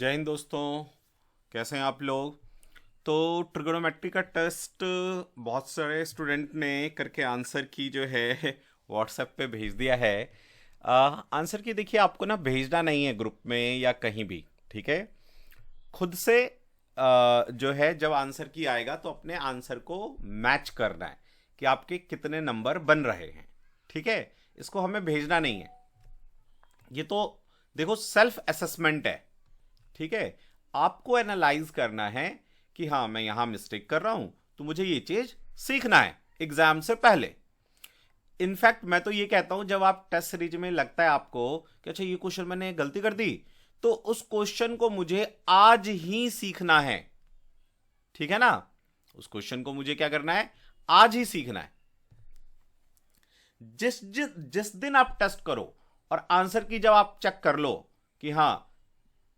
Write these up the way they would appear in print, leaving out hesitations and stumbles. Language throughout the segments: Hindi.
जय हिंद दोस्तों। कैसे हैं आप लोग। तो ट्रिगोनोमेट्री का टेस्ट बहुत सारे स्टूडेंट ने करके आंसर की जो है व्हाट्सएप पे भेज दिया है। आंसर की देखिए, आपको ना भेजना नहीं है ग्रुप में या कहीं भी, ठीक है। खुद से जो है जब आंसर की आएगा तो अपने आंसर को मैच करना है कि आपके कितने नंबर बन रहे हैं, ठीक है। इसको हमें भेजना नहीं है। ये तो देखो सेल्फ असेसमेंट है, ठीक है। आपको एनालाइज करना है कि हाँ मैं यहां मिस्टेक कर रहा हूं, तो मुझे ये चीज सीखना है एग्जाम से पहले। इनफैक्ट मैं तो ये कहता हूं, जब आप टेस्ट सीरीज में लगता है आपको कि अच्छा ये क्वेश्चन मैंने गलती कर दी, तो उस क्वेश्चन को मुझे आज ही सीखना है, ठीक है ना। उस क्वेश्चन को मुझे क्या करना है, आज ही सीखना है। जिस जिस जिस दिन आप टेस्ट करो और आंसर की जब आप चेक कर लो कि हाँ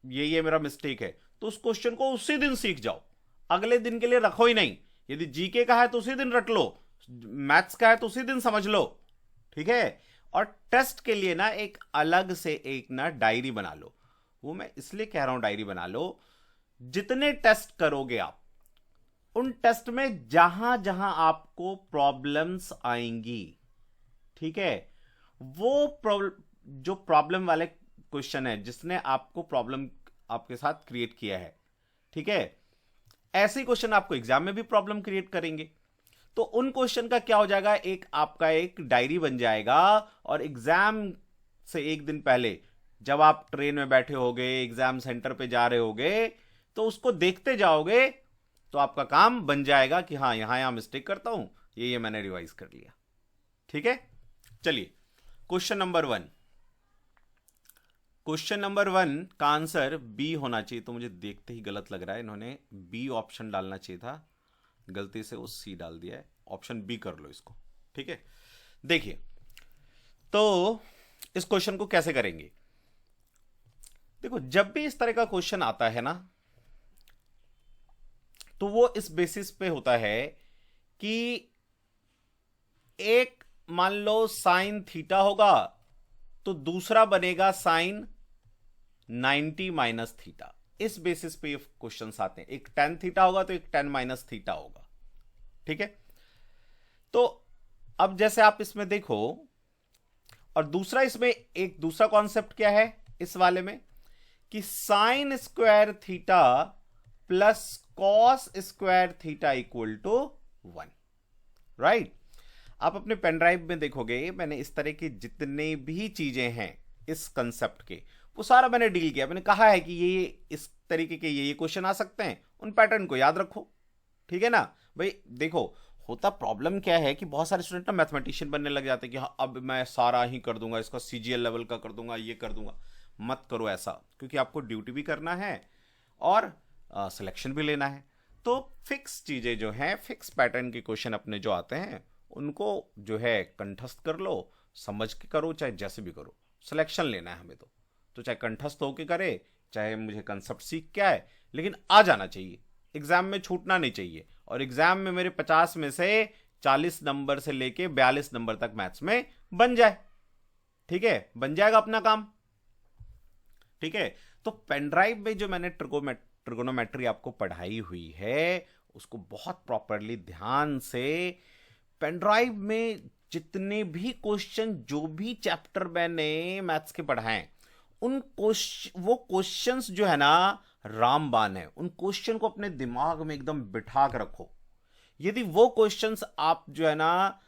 ये मेरा मिस्टेक है, तो उस क्वेश्चन को उसी दिन सीख जाओ, अगले दिन के लिए रखो ही नहीं। यदि जीके का है तो उसी दिन रट लो, मैथ्स का है तो उसी दिन समझ लो, ठीक है। और टेस्ट के लिए ना एक अलग से एक ना डायरी बना लो। वो मैं इसलिए कह रहा हूं डायरी बना लो, जितने टेस्ट करोगे आप, उन टेस्ट में जहां जहां आपको प्रॉब्लम्स आएंगी, ठीक है, वो जो प्रॉब्लम वाले क्वेश्चन है जिसने आपको प्रॉब्लम आपके साथ क्रिएट किया है, ठीक है, ऐसे क्वेश्चन आपको एग्जाम में भी प्रॉब्लम क्रिएट करेंगे। तो उन क्वेश्चन का क्या हो जाएगा, एक आपका एक डायरी बन जाएगा। और एग्जाम से एक दिन पहले जब आप ट्रेन में बैठे होगे, एग्जाम सेंटर पे जा रहे होगे, तो उसको देखते जाओगे, तो आपका काम बन जाएगा कि हाँ यहां यहां मिस्टेक करता हूं, ये मैंने रिवाइज कर लिया, ठीक है। चलिए, question number one. Question number one का आंसर बी होना चाहिए, तो मुझे देखते ही गलत लग रहा है, इन्होंने बी ऑप्शन डालना चाहिए था, गलती से वो सी डाल दिया है। ऑप्शन बी कर लो इसको, ठीक है। देखिए, तो इस क्वेश्चन को कैसे करेंगे। देखो, जब भी इस तरह का क्वेश्चन आता है ना, तो वो इस बेसिस पे होता है कि एक मान लो साइन थीटा होगा, तो दूसरा बनेगा साइन 90 माइनस थीटा। इस बेसिस पे ये क्वेश्चन आते हैं। एक टेन थीटा होगा तो एक टेन माइनस थीटा होगा, ठीक है। तो अब जैसे आप इसमें देखो, और दूसरा इसमें एक दूसरा कॉन्सेप्ट क्या है इस वाले में, कि sine square theta plus cos square theta equal to 1, right. आप अपने पेन ड्राइव में देखोगे, मैंने इस तरह की जितने भी चीजें हैं इस कंसेप्ट के, वो सारा मैंने डील किया। मैंने कहा है कि ये इस तरीके के ये क्वेश्चन आ सकते हैं, उन पैटर्न को याद रखो, ठीक है ना। भाई देखो, होता प्रॉब्लम क्या है कि बहुत सारे स्टूडेंट ना मैथमेटिशियन बनने लग जाते हैं कि हाँ अब मैं सारा ही कर दूंगा, इसका सीजीएल लेवल का कर दूंगा, ये कर दूंगा। मत करो ऐसा, क्योंकि आपको ड्यूटी भी करना है और सिलेक्शन भी लेना है। तो फिक्स चीज़ें जो हैं, फिक्स पैटर्न के क्वेश्चन अपने जो आते हैं, उनको जो है कंठस्थ कर लो, समझ के करो, चाहे जैसे भी करो, सिलेक्शन लेना है हमें। तो चाहे कंठस्थ होके करे, चाहे मुझे कंसेप्ट सीख के आए, लेकिन आ जाना चाहिए, एग्जाम में छूटना नहीं चाहिए। और एग्जाम में मेरे 50 में से 40 नंबर से लेके 42 नंबर तक मैथ्स में बन जाए, ठीक है, बन जाएगा अपना काम, ठीक है। तो पेनड्राइव में जो मैंने ट्रिगोनोमेट्री आपको पढ़ाई हुई है, उसको बहुत प्रॉपरली ध्यान से पेनड्राइव में जितने भी क्वेश्चन, जो भी चैप्टर मैंने मैथ्स के पढ़ाए, उन वो क्वेश्चंस जो है ना रामबाण है। उन क्वेश्चन को अपने दिमाग में एकदम बिठा के रखो। यदि वो क्वेश्चंस आप जो है ना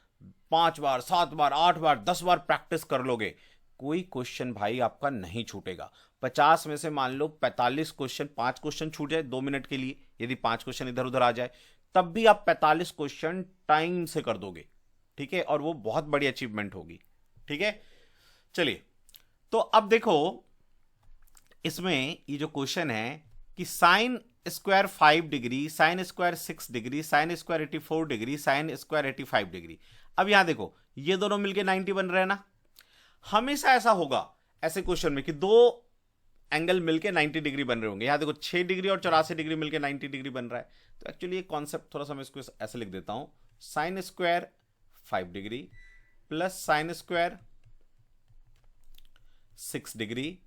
5 बार 7 बार 8 बार 10 बार प्रैक्टिस कर लोगे, कोई क्वेश्चन भाई आपका नहीं छूटेगा। 50 में से मान लो 45 क्वेश्चन, 5 क्वेश्चन छूट जाए 2 मिनट के लिए, यदि 5 क्वेश्चन इधर उधर आ जाए, तब भी आप 45 क्वेश्चन टाइम से कर दोगे, ठीक है। और वो बहुत बड़ी अचीवमेंट होगी, ठीक है। चलिए, तो अब देखो, इसमें ये जो क्वेश्चन है कि sine square 5 degree, sine square 6 degree, sine square 84 degree, sine square 85 degree. अब यहां देखो, ये दोनों मिलके 90 बन रहे हैं ना। हमेशा ऐसा होगा ऐसे क्वेश्चन में कि दो एंगल मिलके 90 डिग्री बन रहे होंगे। यहां देखो 6 डिग्री और 84 डिग्री मिलके 90 डिग्री बन रहा है। तो एक्चुअली ये कॉन्सेप्ट थोड़ा सा मैं इसको ऐसे लिख देता हूं, sign square 5 degree plus sine square 6 degree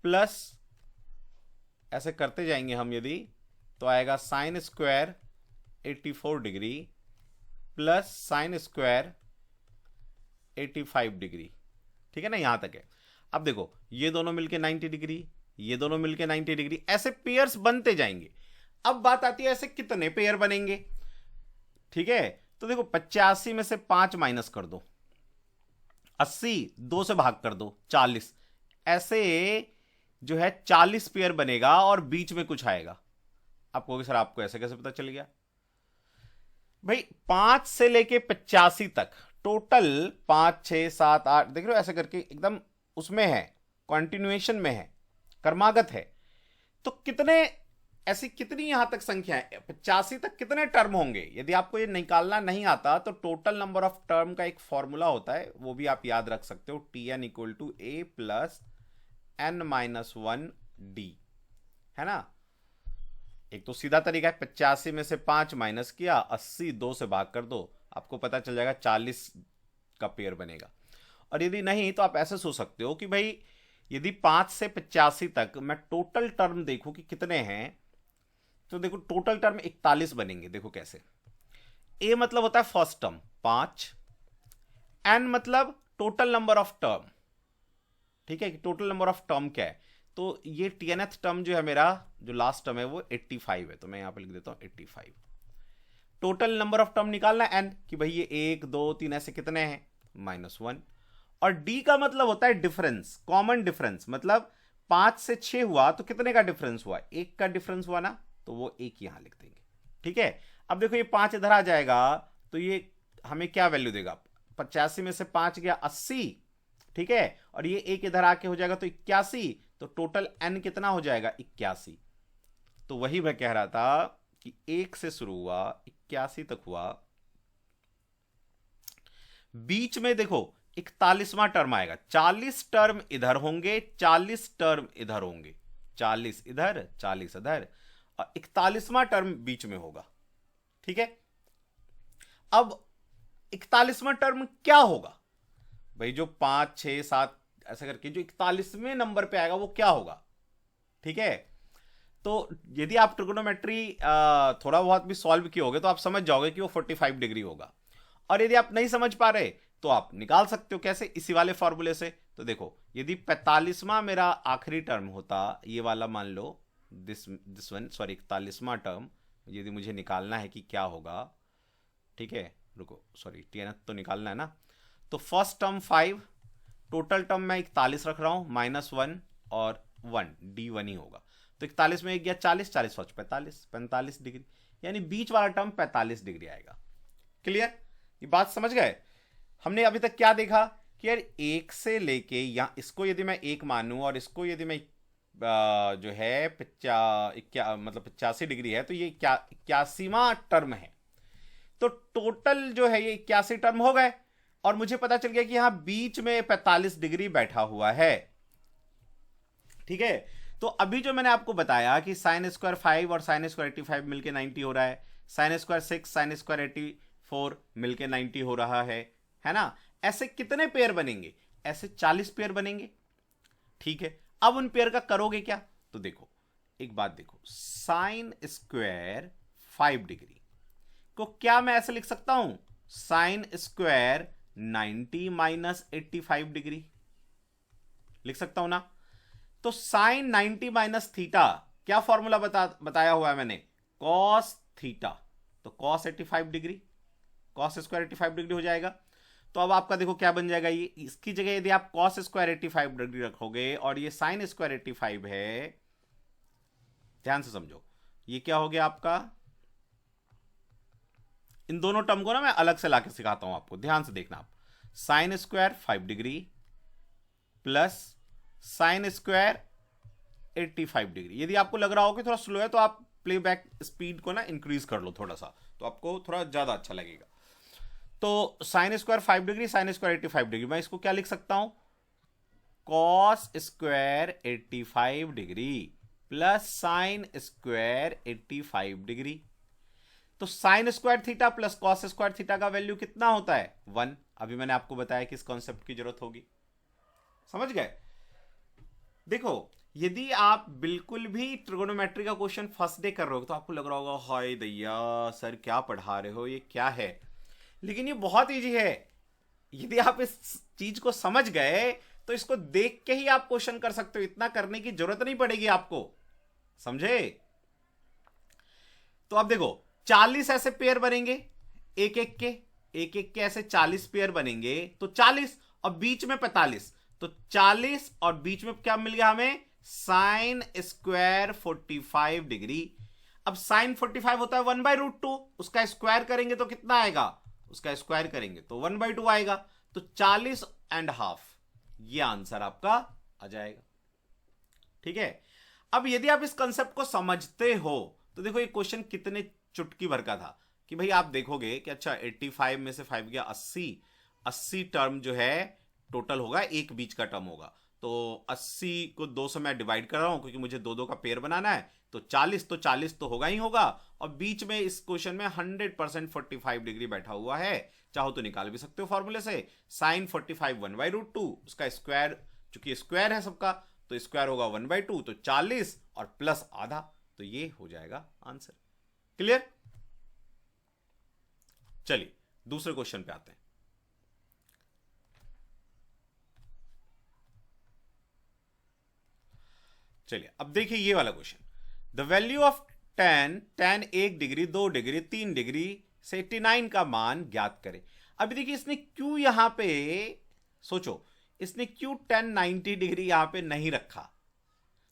plus ऐसे करते जाएंगे हम यदि, तो आएगा sine square 84 degree plus sine square 85 degree. ठीक है ना, यहां तक है। अब देखो ये दोनों मिलके 90 डिग्री, ये दोनों मिलके 90 डिग्री, ऐसे पेयर्स बनते जाएंगे। अब बात आती है ऐसे कितने पेयर बनेंगे। ठीक है, तो देखो 85 में से 5 माइनस कर दो, 80 2 से भाग कर दो 40, ऐसे जो है 40 पेयर बनेगा और बीच में कुछ आएगा। आप कहोगे सर आपको ऐसे कैसे पता चल गया? भाई 5 से लेके 85 तक टोटल 5 6 7 8 देख रहे हो, ऐसे करके एकदम उसमें है, कॉन्टिन्यूएशन में है, क्रमागत है। तो कितने ऐसी कितनी यहां तक संख्या है, 85 तक कितने टर्म होंगे? यदि आपको ये निकालना नहीं आता तो टोटल नंबर ऑफ टर्म का एक फॉर्मूला होता है, वो भी आप याद रख सकते हो, Tn equal to A plus n minus 1 D, है ना। एक तो सीधा तरीका है, 85 में से 5 माइनस किया, 80 2 से भाग कर दो, आपको पता चल जाएगा 40 का पेयर बनेगा। और यदि नहीं तो आप ऐसे सोच सकते हो कि भाई यदि 5 से 85 तक मैं टोटल टर्म देखूं कि कितने हैं, तो देखो टोटल टर्म 41 बनेंगे। देखो कैसे, ए मतलब होता है फर्स्ट टर्म 5, एन मतलब टोटल नंबर ऑफ टर्म। ठीक है, कि टोटल नंबर ऑफ टर्म क्या है, तो ये टीएनएथ टर्म जो है मेरा, जो लास्ट टर्म है वो 85 है, तो मैं यहां पे लिख देता हूं 85। टोटल नंबर ऑफ टर्म निकालना एन, कि भाई ये 1 2 3 ऐसे कितने हैं, -1। और डी का मतलब होता है डिफरेंस, कॉमन डिफरेंस, मतलब 5 से 6 हुआ तो कितने का डिफरेंस हुआ, 1 का डिफरेंस हुआ ना, तो वो 1 यहां लिख देंगे। ठीक है, अब देखो ये 5 इधर आ जाएगा तो ये हमें क्या वैल्यू देगा, 85 में से 5 गया 80। ठीक है, और ये 1 इधर आके हो जाएगा तो 81, तो टोटल एन कितना हो जाएगा 81। तो वही मैं कह रहा था कि 1 से शुरू हुआ 81 तक हुआ, बीच में देखो 41वां टर्म आएगा, 40 टर्म इधर होंगे, 40 टर्म इधर होंगे, 40 इधर 40 इधर, और 41वां टर्म बीच में होगा। ठीक है, अब 41वां टर्म क्या होगा भाई, जो 5 6 7 ऐसा करके जो 41वें नंबर पे आएगा वो क्या होगा। ठीक है, तो यदि आप ट्रिगोनोमेट्री थोड़ा बहुत भी सॉल्व किए होगे तो आप समझ जाओगे कि वो 45 डिग्री होगा। और यदि आप नहीं समझ पा रहे तो आप निकाल सकते हो, कैसे, इसी वाले फॉर्मूले से। तो देखो यदि 45वां मेरा आखिरी टर्म होता, ये वाला मान लो, दिस वन, सॉरी 41वां टर्म, यदि मुझे निकालना है कि क्या होगा। ठीक है, रुको, सॉरी टीएनएथ तो निकालना है ना, तो फर्स्ट टर्म 5, टोटल टर्म मैं 41 रख रहा हूं, -1 और 1, D1 ही होगा। तो 41 में 1 गया 40, 40 5 45, 45 डिग्री, यानी बीच वाला टर्म 45 डिग्री आएगा। क्लियर, ये बात समझ गए। हमने अभी तक क्या देखा कि यार 1 से लेके, या इसको यदि मैं 1 मानूं और इसको यदि मैं जो है मतलब 85 डिग्री है, तो ये 81वां टर्म है। तो टोटल जो है ये 81 टर्म हो गए, और मुझे पता चल गया कि यहां बीच में 45 डिग्री बैठा हुआ है। ठीक है, तो अभी जो मैंने आपको बताया कि साइन स्क्वायर 5 और साइन स्क्वायर 85 मिलके 90 हो रहा है, साइन स्क्वायर 6 साइन स्क्वायर 84 मिलके 90 हो रहा है ना। ऐसे कितने पेयर बनेंगे, ऐसे 40 पेयर बनेंगे। ठीक है, अब उन पेयर का करोगे क्या, तो देखो एक बात देखो, साइन स्क्वायर 5 डिग्री को क्या मैं ऐसे लिख सकता हूं, साइन स्क्वायर 90 माइनस 85 डिग्री लिख सकता हूं ना। तो साइन 90 माइनस थीटा, क्या फॉर्मूला बताया हुआ है मैंने, कॉस थीटा, तो cos 85 degree, cos square 85 degree हो जाएगा। तो अब आपका देखो क्या बन जाएगा, ये इसकी जगह यदि आप कॉस स्क्वायर 85 डिग्री रखोगे और ये साइन स्क्वायर 85 है, ध्यान से समझो, ये क्या हो गया आपका, इन दोनों टर्म को ना मैं अलग से लाके सिखाता हूं आपको, ध्यान से देखना आप, sign square 5 degree plus sine square 85 degree. यदि आपको लग रहा हो कि थोड़ा स्लो है तो आप प्लेबैक स्पीड को ना इंक्रीज कर लो थोड़ा सा, तो आपको थोड़ा ज्यादा अच्छा लगेगा। तो sine square 5 degree sine square 85 degree, मैं इसको क्या लिख सकता हूं, cos square 85 degree plus sine square 85 degree. तो sine square theta plus cos square theta का वैल्यू कितना होता है, 1। अभी मैंने आपको बताया कि इस कॉन्सेप्ट की जरूरत होगी, समझ गए। देखो यदि आप बिल्कुल भी ट्रिगोनोमेट्री का क्वेश्चन फर्स्ट डे कर रहे हो तो आपको लग रहा होगा हाय दैया सर क्या पढ़ा रहे हो, ये क्या है। लेकिन ये बहुत इजी है। यदि आप इस चीज को समझ गए तो इसको देख के ही आप क्वेश्चन कर सकते हो, इतना करने की जरूरत नहीं पड़ेगी आपको। समझे? तो अब देखो 40 ऐसे पेयर बनेंगे, एक एक के ऐसे 40 पेयर बनेंगे तो 40 और बीच में 45, तो 40 और बीच में क्या मिल गया हमें, साइन स्क्वायर 45 डिग्री। अब साइन 45 होता है 1/√2, उसका स्क्वायर करेंगे तो कितना आएगा, उसका स्क्वायर करेंगे तो 1/2 आएगा, तो 40.5 ये आंसर आपका आ जाएगा। ठीक है। अब यदि आप इस कंसेप्ट को समझते हो तो देखो ये क्वेश्चन कितने चुटकी भर का था कि भाई आप देखोगे कि अच्छा 85 में से 5 गया 80 टर्म जो है टोटल होगा, एक बीच का टर्म होगा, तो 80 को 2 से मैं डिवाइड कर रहा हूं क्योंकि मुझे दो का पेयर बनाना है, तो 40 तो होगा ही होगा। और बीच में इस क्वेश्चन में 100% 45 डिग्री बैठा हुआ है, चाहो तो निकाल भी सकते हो फॉर्मूले से, साइन 45 1/√2, उसका स्क्वायर चूंकि स्क्वायर है सबका तो स्क्वायर होगा 1/2, तो 40 और प्लस आधा, तो ये हो जाएगा आंसर। क्लियर? चलिए दूसरे क्वेश्चन पे आते हैं। चलिए अब देखिए ये वाला question, the value of tan 1 degree 2 degree 3 degree से 89 का मान ज्ञात करें। अभी देखिए इसने क्यों यहां पे, सोचो इसने क्यों tan 90 डिग्री यहां पे नहीं रखा,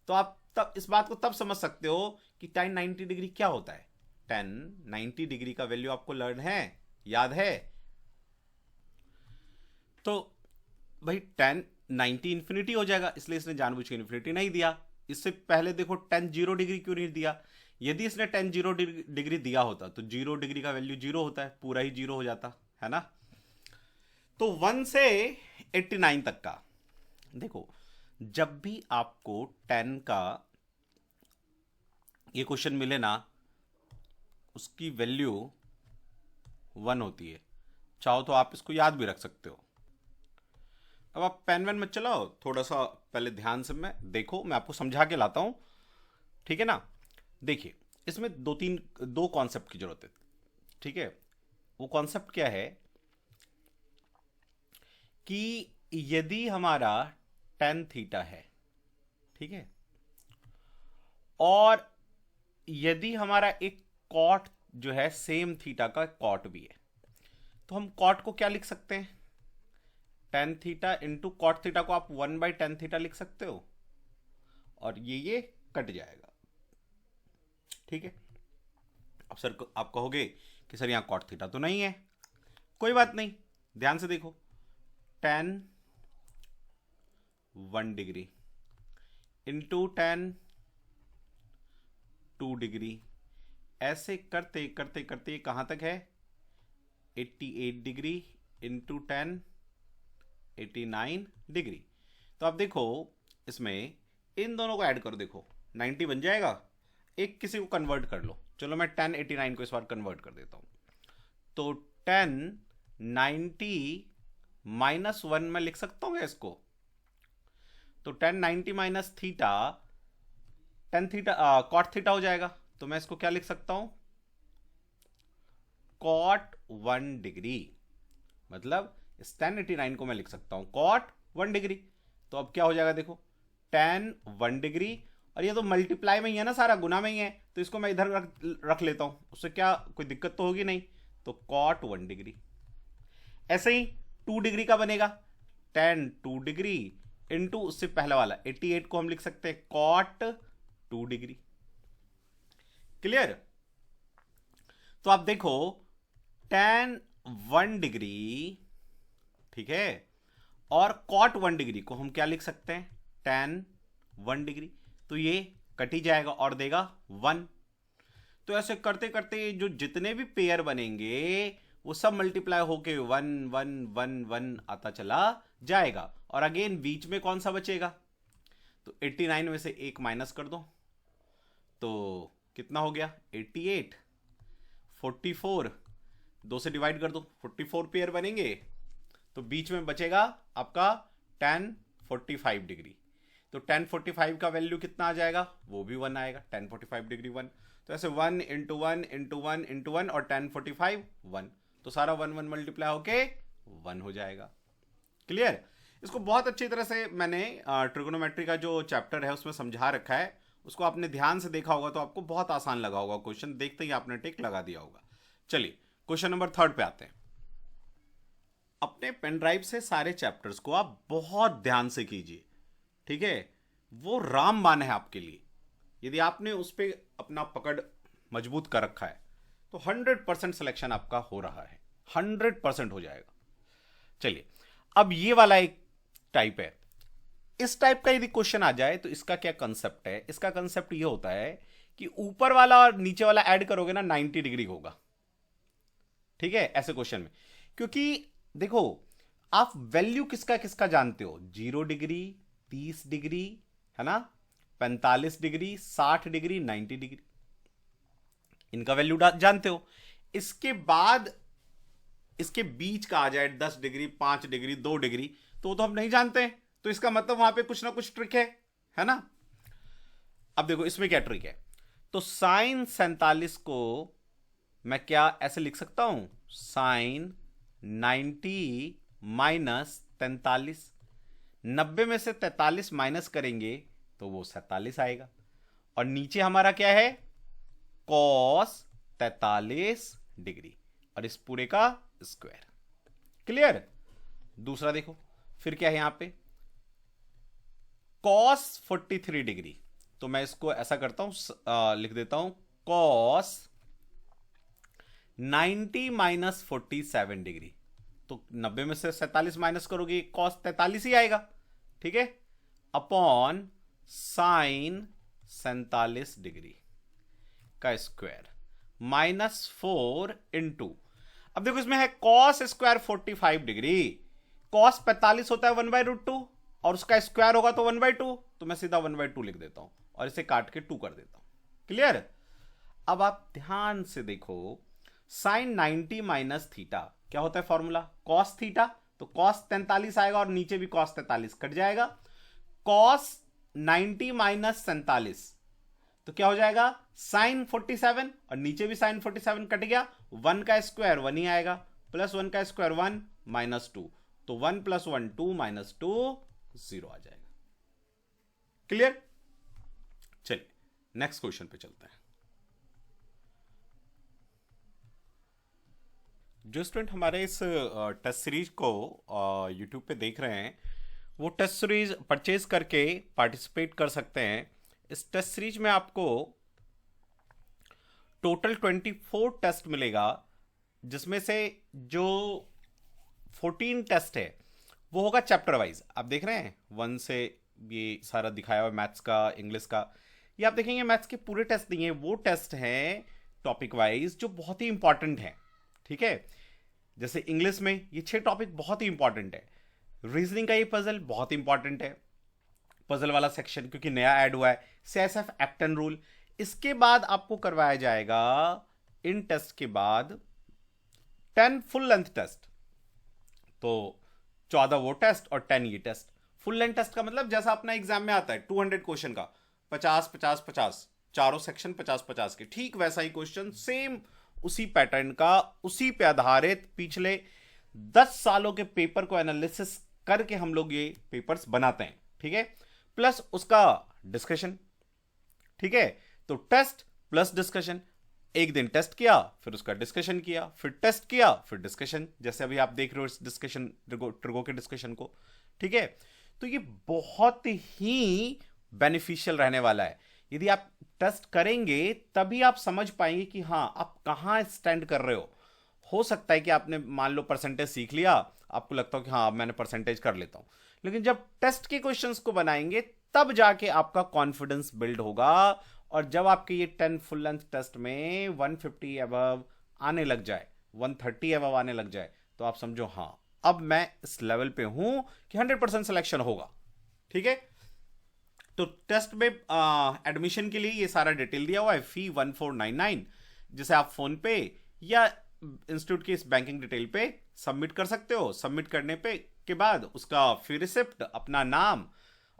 तो आप तब इस बात को तब समझ सकते हो कि tan 90 डिग्री क्या होता है। tan 90 डिग्री का वैल्यू आपको लर्न है, याद है? तो भाई tan 90 इंफिनिटी हो जाएगा, इसलिए इसने जानबूझ के इंफिनिटी नहीं दिया। इससे पहले देखो tan 0 डिग्री क्यों नहीं दिया, यदि इसने tan 0 डिग्री दिया होता तो 0 डिग्री का वैल्यू 0 होता है, पूरा ही 0 हो जाता है ना। तो 1 से 89 तक का देखो, जब भी आपको tan का ये क्वेश्चन मिले ना, उसकी वैल्यू 1 होती है। चाहो तो आप इसको याद भी रख सकते हो। अब आप पेन वेन मत चलाओ, थोड़ा सा पहले ध्यान से मैं देखो, मैं आपको समझा के लाता हूं, ठीक है ना। देखिए इसमें दो कॉन्सेप्ट की जरूरत है, ठीक है। वो कॉन्सेप्ट क्या है कि यदि हमारा tan थीटा है, ठीक है, और यदि हमारा एक कॉट जो है सेम थीटा का कॉट भी है, तो हम कॉट को क्या लिख सकते हैं, tan theta into cot theta को आप 1/tan थीटा लिख सकते हो, और ये कट जाएगा, ठीक है। अब सर आप कहोगे कि सर यहां कॉट थीटा तो नहीं है, कोई बात नहीं, ध्यान से देखो, tan 1 degree into tan 2 degree, ऐसे करते करते करते कहां तक है 88 डिग्री इंटू tan 89 डिग्री। तो आप देखो इसमें इन दोनों को ऐड करो, देखो 90 बन जाएगा, एक किसी को कन्वर्ट कर लो, चलो मैं tan 89 को इस बार कन्वर्ट कर देता हूं, तो tan 90 -1 में लिख सकता हूं इसको, तो tan 90 minus theta tan theta cot theta हो जाएगा, तो मैं इसको क्या लिख सकता हूं, cot 1 डिग्री, मतलब इस tan 89 को मैं लिख सकता हूं cot 1 डिग्री। तो अब क्या हो जाएगा देखो, tan 1 डिग्री, और ये तो मल्टीप्लाई में ही है ना, सारा गुना में ही है, तो इसको मैं इधर रख लेता हूं, उससे क्या कोई दिक्कत तो होगी नहीं, तो cot 1 डिग्री। ऐसे ही 2 डिग्री का बनेगा tan 2 डिग्री इंटू उससे पहला वाला 88 को हम लिख सकते हैं cot 2 डिग्री। क्लियर? तो आप देखो tan 1 डिग्री, ठीक है, और cot 1 डिग्री को हम क्या लिख सकते हैं, tan 1 डिग्री, तो ये कट ही जाएगा और देगा 1। तो ऐसे करते करते जो जितने भी पेयर बनेंगे वो सब मल्टीप्लाई होके 1 1 1 1 आता चला जाएगा, और अगेन बीच में कौन सा बचेगा, तो 89 में से एक माइनस कर दो, तो कितना हो गया 88, 44 2 से डिवाइड कर दो, 44 पेयर बनेंगे, तो बीच में बचेगा आपका tan 45 डिग्री। तो tan 45 का वैल्यू कितना आ जाएगा, वो भी 1 आएगा, tan 45 डिग्री 1। तो ऐसे 1 इंटू 1 इंटू 1 इंटू 1 और tan 45 1, तो सारा 1 1 मल्टीप्लाई होके 1 हो जाएगा। क्लियर? इसको बहुत अच्छी तरह से मैंने ट्रिगोनोमेट्री का जो चैप्टर है उसमें समझा रखा है, उसको आपने ध्यान से देखा होगा तो आपको बहुत आसान लगा होगा, क्वेश्चन देखते ही आपने टिक लगा दिया होगा। चलिए क्वेश्चन नंबर 3 पे आते हैं। अपने पेन ड्राइव से सारे चैप्टर्स को आप बहुत ध्यान से कीजिए, ठीक है? वो रामबाण है आपके लिए। यदि आपने उस पर अपना पकड़ मजबूत कर रखा है तो 100% सिलेक्शन आपका हो रहा है, 100% हो जाएगा। चलिए अब ये वाला एक टाइप है, इस टाइप का यदि क्वेश्चन आ जाए तो इसका क्या कंसेप्ट है? इसका कंसेप्ट ये होता है कि ऊपर वाला और नीचे वाला ऐड करोगे ना 90 डिग्री होगा, ठीक है, ऐसे क्वेश्चन में। क्योंकि देखो आप वैल्यू किसका किसका जानते हो, 0 डिग्री, 30 डिग्री, है ना, 45 डिग्री, 60 डिग्री, 90 डिग्री, इनका वैल्यू जानते हो। इसके बाद इसके बीच का आ जाए 10 डिग्री, 5 डिग्री, 2 डिग्री, तो हम नहीं जानते हैं, तो इसका मतलब वहां पे कुछ ना कुछ ट्रिक है ना। अब देखो इसमें क्या ट्रिक है, तो साइन 47 को मैं क्या ऐसे लिख सकता हूं, साइन 90 माइनस 43, 90 में से 43 माइनस करेंगे तो वो 47 आएगा, और नीचे हमारा क्या है, कॉस 43 डिग्री, और इस पूरे का स्क्वायर। क्लियर? दूसरा देखो फिर क्या है यहां पे, कॉस 43 डिग्री, तो मैं इसको ऐसा करता हूं, लिख देता हूं कॉस 90 माइनस 47 डिग्री, तो 90 में से 47 माइनस करोगे कॉस 43 ही आएगा, ठीक है, अपॉन साइन 47 डिग्री का स्क्वायर -4 इंटू, अब देखो इसमें है कॉस स्क्वायर 45 डिग्री, कॉस 45 होता है 1/√2 और उसका स्क्वायर होगा तो 1/2, तो मैं सीधा 1/2 लिख देता हूं और इसे काट के 2 कर देता हूं। क्लियर? अब आप ध्यान से देखो, साइन 90 माइनस थीटा क्या होता है फॉर्मूला, कॉस थीटा, तो कॉस 43 आएगा और नीचे भी कॉस 43 कट जाएगा, कॉस 90 माइनस 47 तो क्या हो जाएगा, साइन 47, और नीचे भी साइन 47 कट गया, 1 का स्क्वायर 1 ही आएगा, प्लस 1 का स्क्वायर 1 माइनस 2, तो 1 + 1 2 माइनस 2 0 आ जाएगा। क्लियर? चलिए नेक्स्ट क्वेश्चन पे चलते हैं। जो स्टूडेंट हमारे इस टेस्ट सीरीज को यूट्यूब पे देख रहे हैं वो टेस्ट सीरीज परचेज करके पार्टिसिपेट कर सकते हैं। इस टेस्ट सीरीज में आपको टोटल 24 टेस्ट मिलेगा, जिसमें से जो 14 टेस्ट है वो होगा चैप्टर वाइज। आप देख रहे हैं 1 से ये सारा दिखाया हुआ, मैथ्स का, इंग्लिश का, ये आप देखेंगे मैथ्स के पूरे टेस्ट नहीं है, वो टेस्ट हैं टॉपिक वाइज जो बहुत ही इंपॉर्टेंट है, ठीक है। जैसे इंग्लिश में ये 6 टॉपिक बहुत ही इंपॉर्टेंट है, रीजनिंग का ये पजल बहुत इंपॉर्टेंट है, पजल वाला सेक्शन क्योंकि नया ऐड हुआ है, CSF एक्ट एंड रूल। इसके बाद आपको करवाया जाएगा इन टेस्ट के बाद 10 फुल लेंथ टेस्ट, तो 14 वो टेस्ट और 10 ये टेस्ट। फुल लेंथ टेस्ट का मतलब जैसा अपना एग्जाम में आता है 200 क्वेश्चन का, 50 50 50, चारों सेक्शन 50 50 के, ठीक वैसा ही क्वेश्चन, सेम उसी पैटर्न का, उसी पे आधारित पिछले 10 सालों के पेपर को एनालिसिस करके हम लोग ये पेपर्स बनाते हैं, ठीक है, प्लस उसका डिस्कशन, ठीक है। तो टेस्ट प्लस डिस्कशन, एक दिन टेस्ट किया फिर उसका डिस्कशन किया, फिर टेस्ट किया फिर डिस्कशन, जैसे अभी आप देख रहे हो इस डिस्कशन ट्रिगो के डिस्कशन को, ठीक है। तो ये बहुत ही बेनिफिशियल रहने वाला है। यदि आप टेस्ट करेंगे तभी आप समझ पाएंगे कि हाँ आप कहां स्टैंड कर रहे हो सकता है कि आपने मान लो परसेंटेज सीख लिया, आपको लगता हो कि हाँ मैंने परसेंटेज कर लेता हूं, लेकिन जब टेस्ट के क्वेश्चंस को बनाएंगे तब जाके आपका कॉन्फिडेंस बिल्ड होगा, और जब आपके ये 10 फुल लेंथ टेस्ट में 150 अबव आने लग जाए, 130 अबव आने लग जाए, तो आप समझो हाँ अब मैं इस लेवल पे हूं कि 100% सिलेक्शन होगा, ठीक है। तो टेस्ट में एडमिशन के लिए ये सारा डिटेल दिया हुआ है, फी 1499, जिसे आप फोन पे या इंस्टीट्यूट की इस बैंकिंग डिटेल पे सबमिट कर सकते हो। सबमिट करने पे के बाद उसका फी रिसिप्ट, अपना नाम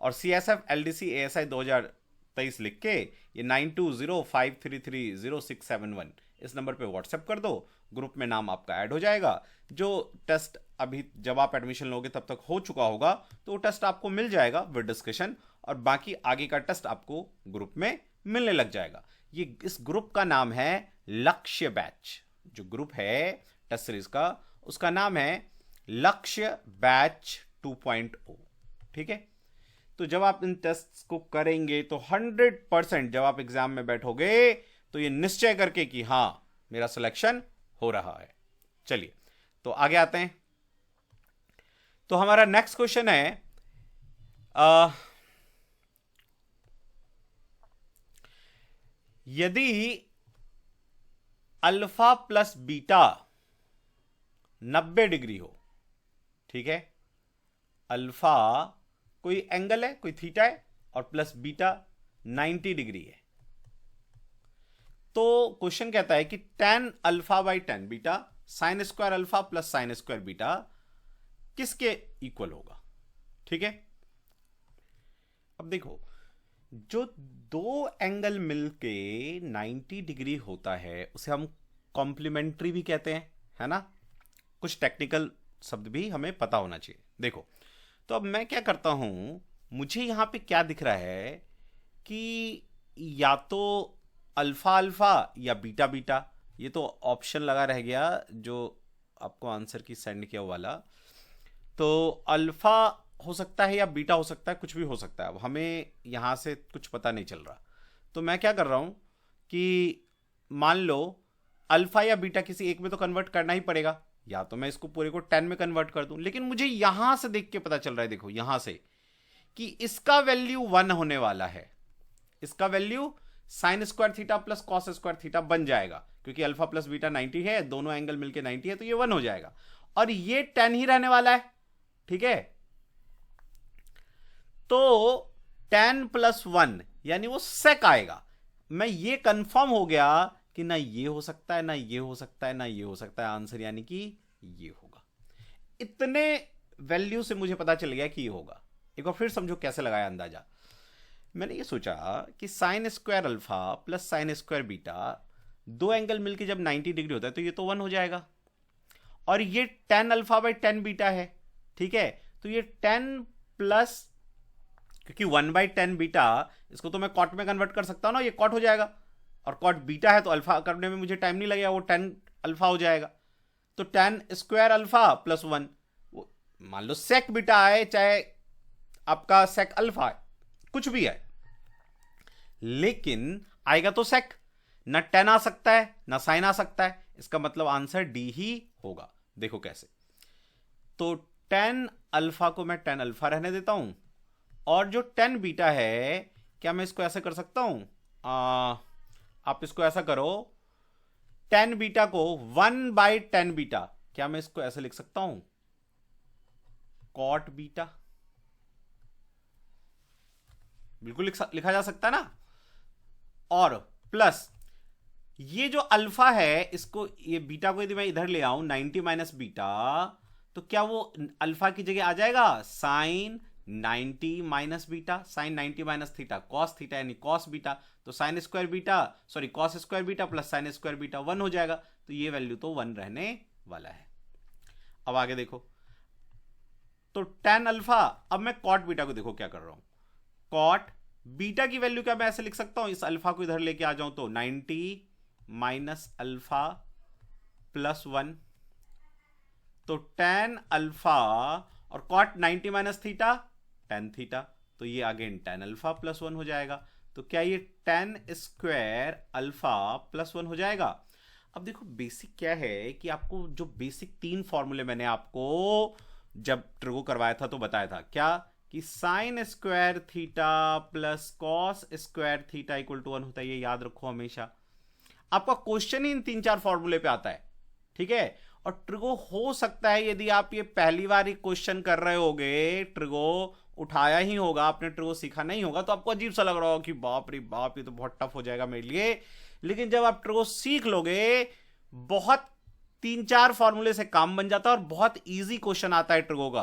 और CSF LDC ASI 2023 लिख के ये 9205330671 इस नंबर पे व्हाट्सएप कर दो, ग्रुप में नाम आपका ऐड हो जाएगा। जो टेस्ट अभी जब आप एडमिशन लोगे तब तक हो चुका होगा तो वो टेस्ट आपको मिल जाएगा विद डिस्कशन, और बाकी आगे का टेस्ट आपको ग्रुप में मिलने लग जाएगा। ये इस ग्रुप का नाम है लक्ष्य बैच। जो ग्रुप है टेस्ट सीरीज का उसका नाम है लक्ष्य बैच 2.0। ठीक है, तो जब आप इन टेस्ट को करेंगे तो 100% जब आप एग्जाम में बैठोगे तो ये निश्चय करके कि हां मेरा सिलेक्शन हो रहा है। चलिए तो आगे आते हैं। तो हमारा नेक्स्ट क्वेश्चन है यदि अल्फा प्लस बीटा 90 डिग्री हो, ठीक है, अल्फा कोई एंगल है, कोई थीटा है, और प्लस बीटा 90 डिग्री है, तो क्वेश्चन कहता है कि tan alpha by tan beta sine square alpha plus sine square beta किसके इक्वल होगा। ठीक है, अब देखो जो दो एंगल मिलके 90 डिग्री होता है उसे हम कॉम्प्लीमेंट्री भी कहते हैं, है ना। कुछ टेक्निकल शब्द भी हमें पता होना चाहिए। देखो तो अब मैं क्या करता हूं, मुझे यहां पे क्या दिख रहा है कि या तो अल्फा अल्फा या बीटा बीटा, ये तो ऑप्शन लगा रह गया जो आपको आंसर की सेंड किया वाला। तो अल्फा हो सकता है या बीटा हो सकता है, कुछ भी हो सकता है। अब हमें यहां से कुछ पता नहीं चल रहा, तो मैं क्या कर रहा हूं कि मान लो अल्फा या बीटा किसी एक में तो कन्वर्ट करना ही पड़ेगा, या तो मैं इसको पूरे को 10 में कन्वर्ट कर दूं, लेकिन मुझे यहां से देख के पता चल रहा है, देखो यहां से, कि इसका वैल्यू 1 होने वाला है। इसका value sign square theta plus cos square theta बन जाएगा, क्योंकि अल्फा प्लस बीटा 90 है, दोनों एंगल मिलके 90 है, तो ये 1 हो जाएगा, और ये 10 ही रहने वाला है। ठीक है, तो 10 प्लस 1 यानी वो सेक आएगा। मैं ये कंफर्म हो गया कि ना ये हो सकता है, ना ये हो सकता है, ना ये हो सकता है, आंसर यानी कि ये होगा। इतने वैल्यू से मुझे पता चल गया कि ये होगा। एक बार फिर समझो कैसे लगाया अंदाजा। मैंने ये सोचा कि sine square alpha plus sine square beta, दो एंगल मिलके जब 90 डिग्री होता है तो ये तो 1 हो जाएगा, और ये 10 अल्फा बाई 10 बीटा है। ठीक है, तो ये 10 प्लस, क्योंकि 1/10 बीटा, इसको तो मैं कॉट में कन्वर्ट कर सकता हूं ना, ये कॉट हो जाएगा, और कॉट बीटा है तो अल्फा करने में मुझे टाइम नहीं लगेगा, वो 10 अल्फा हो जाएगा। तो 10 स्क्वायर अल्फा प्लस 1, मान लो सेक बीटा है, चाहे आपका सेक अल्फा है, कुछ भी है, लेकिन आएगा तो सेक, ना 10 आ सकता है ना साइन आ सकता है। इसका मतलब आंसर डी ही होगा। देखो कैसे, तो 10 अल्फा को मैं 10 अल्फा रहने देता हूं, और जो 10 बीटा है, क्या मैं इसको ऐसा कर सकता हूं, आप इसको ऐसा करो, 10 बीटा को 1/10 बीटा, क्या मैं इसको ऐसे लिख सकता हूं, कॉट बीटा, बिल्कुल लिखा जा सकता है ना। और प्लस ये जो अल्फा है, इसको, ये बीटा को यदि मैं इधर ले आऊं 90 माइनस बीटा, तो क्या वो अल्फा की जगह आ जाएगा sine 90 minus beta, sine 90 minus theta cos theta यानी कॉस बीटा, तो sine square beta, sorry cos square beta plus sine square beta 1 हो जाएगा। तो ये वैल्यू तो 1 रहने वाला है। अब आगे देखो, तो 10 अल्फा, अब मैं कॉट बीटा को देखो क्या कर रहा हूं, कॉट बीटा की वैल्यू क्या मैं ऐसे लिख सकता हूं, इस अल्फा को इधर लेके आ जाऊं तो 90 माइनस अल्फा प्लस 1, तो 10 अल्फा, और कॉट 90 माइनस थीटा 10 थीटा, तो ये अगेन 10 अल्फा प्लस 1 हो जाएगा। तो क्या ये 10 स्क्वायर अल्फा प्लस 1 हो जाएगा। अब देखो बेसिक क्या है कि आपको जो बेसिक 3 फॉर्मूले मैंने आपको जब ट्रिगो करवाया था तो बताया था, क्या कि sine square theta plus cos square theta equal to 1 होता है। ये याद रखो हमेशा, आपका क्वेश्चन ही इन 3-4 फॉर्मूले पे आता है। ठीक है, और ट्रिगो हो सकता है यदि आप ये पहली बार ही क्वेश्चन कर रहे होगे, ट्रिगो उठाया ही होगा, आपने ट्रिगो सीखा नहीं होगा, तो आपको अजीब सा लग रहा होगा कि बाप रे बाप ये तो बहुत टफ हो जाएगा मेरे लिए। लेकिन जब आप ट्रिगो सीख लोगे, बहुत 3-4 फॉर्मूले से काम बन जाता है और बहुत इजी क्वेश्चन आता है ट्रिगो का।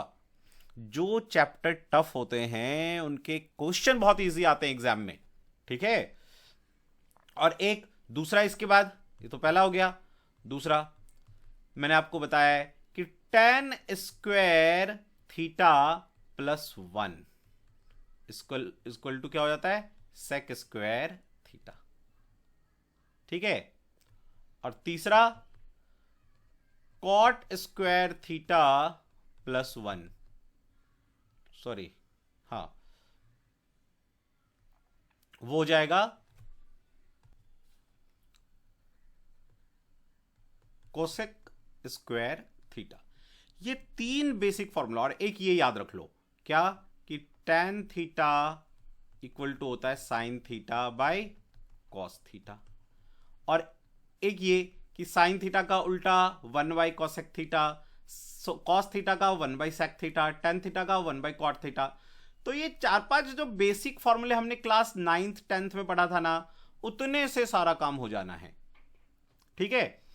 जो चैप्टर टफ होते हैं उनके क्वेश्चन बहुत इजी आते हैं एग्जाम में, ठीक है। और एक दूसरा इसके बाद, ये तो पहला हो गया, दूसरा मैंने आपको बताया है कि tan square theta plus 1 equal to क्या हो जाता है, sec स्क्वायर थीटा, ठीक है। और तीसरा cot square theta plus 1, sorry हाँ, वो हो जाएगा कोसेक स्क्वायर थीटा। ये तीन बेसिक फॉर्मूला, और एक ये याद रख लो क्या, कि tan थीटा इक्वल टू होता है sine theta by cos theta, और एक ये कि साइन थीटा का उल्टा 1 by cosec theta, cos theta का 1 by sec theta, tan theta का 1 बाई कॉट थीटा। तो ये 4-5 जो बेसिक फॉर्मूले हमने क्लास 9th 10th में पढ़ा था ना, उतने से सारा काम हो जाना है, ठीक है।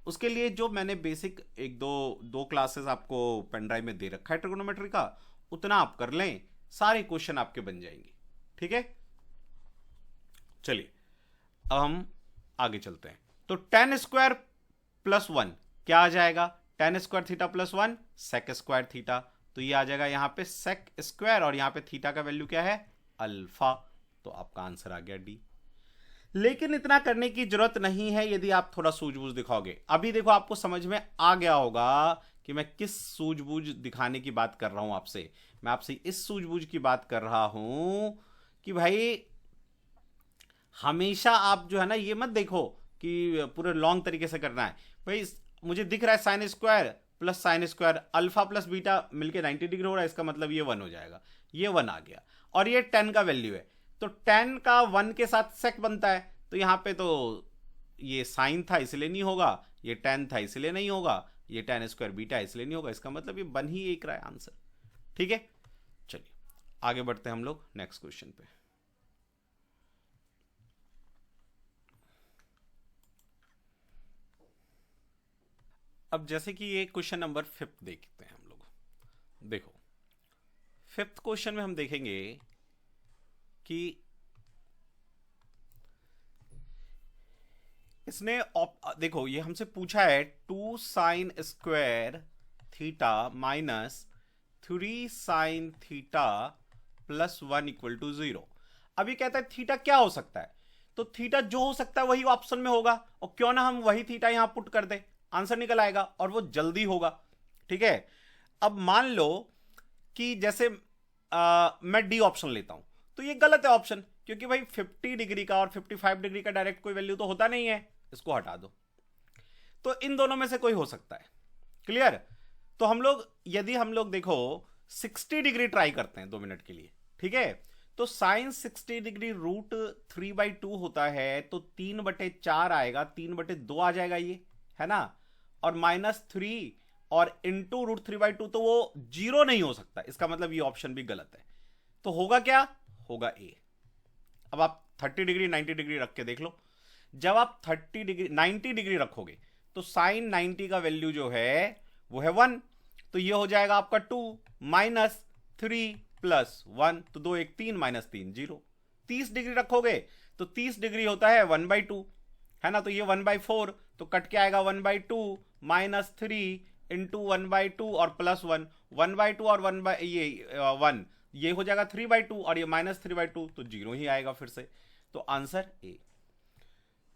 उसके लिए जो मैंने बेसिक एक दो क्लासेस आपको पेन ड्राइव में दे रखा है ट्रिगोनोमेट्री का, उतना आप कर लें, सारे क्वेश्चन आपके बन जाएंगे, ठीक है। चलिए अब हम आगे चलते हैं। तो tan स्क्वायर प्लस 1 क्या आ जाएगा, tan square theta plus 1 sec square theta, तो ये आ जाएगा यहां पे sec स्क्वायर, और यहां पे थीटा का वैल्यू क्या है, अल्फा, तो आपका आंसर आ गया डी। लेकिन इतना करने की जरूरत नहीं है यदि आप थोड़ा सूझबूझ दिखाओगे। अभी देखो आपको समझ में आ गया होगा कि मैं किस सूझबूझ दिखाने की बात कर रहा हूं आपसे। मैं आपसे इस सूझबूझ की बात कर रहा हूं कि भाई हमेशा आप जो है ना, ये मत देखो कि पूरे लॉन्ग तरीके से करना है। भाई मुझे दिख रहा है sine square plus sine square, alpha plus beta मिलके 90 डिग्री हो रहा है, इसका मतलब ये 1 हो जाएगा, ये 1 आ गया, और ये 10 का वैल्यू है, तो 10 का 1 के साथ सेक बनता है, तो यहां पे तो ये साइन था इसलिए नहीं होगा, ये 10 था इसलिए नहीं होगा, ये tan स्क्वायर बीटा इसलिए नहीं होगा, इसका मतलब ये बन ही एक रहा है आंसर, ठीक है। चलिए आगे बढ़ते हैं हम लोग नेक्स्ट क्वेश्चन पे। अब जैसे कि ये क्वेश्चन नंबर 5 देखते हैं हम लोग। देखो 5th क्वेश्चन में हम देखेंगे कि इसने देखो ये हमसे पूछा है 2 sine square theta minus 3 sine theta plus 1 equal to 0। अभी कहता है थीटा क्या हो सकता है, तो थीटा जो हो सकता है वही ऑप्शन में होगा, और क्यों ना हम वही थीटा यहां पुट कर दे, आंसर निकल आएगा, और वो जल्दी होगा, ठीक है। अब मान लो कि जैसे मैं डी ऑप्शन लेता हूं, तो ये गलत है ऑप्शन, क्योंकि भाई 50 डिग्री का और 55 डिग्री का डायरेक्ट कोई वैल्यू तो होता नहीं है, इसको हटा दो। तो इन दोनों में से कोई हो सकता है, क्लियर। तो हम लोग यदि हम लोग देखो 60 डिग्री ट्राई करते हैं 2 मिनट के लिए, ठीक है। तो साइन 60 डिग्री रूट 3/2 होता है, तो 3/4 आएगा, 3/2 आ जाएगा ये, है ना, और -3 और इंटू रूट 3/2, तो वो 0 नहीं हो सकता, इसका मतलब ये ऑप्शन भी गलत है। तो होगा क्या, होगा ए। अब आप 30 डिग्री 90 डिग्री रख के देख लो, जब आप 30 डिग्री 90 डिग्री रखोगे तो साइन 90 का वैल्यू जो है वो है 1, तो ये हो जाएगा आपका 2 -3 प्लस 1, तो 2 1 3 -3 0। 30 डिग्री रखोगे तो 30 डिग्री होता है 1/2, है ना, तो ये 1/4, तो कट के आएगा 1/2 -3 इंटू 1/2 और प्लस 1, 1/2 और 1 ये हो जाएगा 3/2, और ये -3/2, तो 0 ही आएगा फिर से, तो आंसर ए।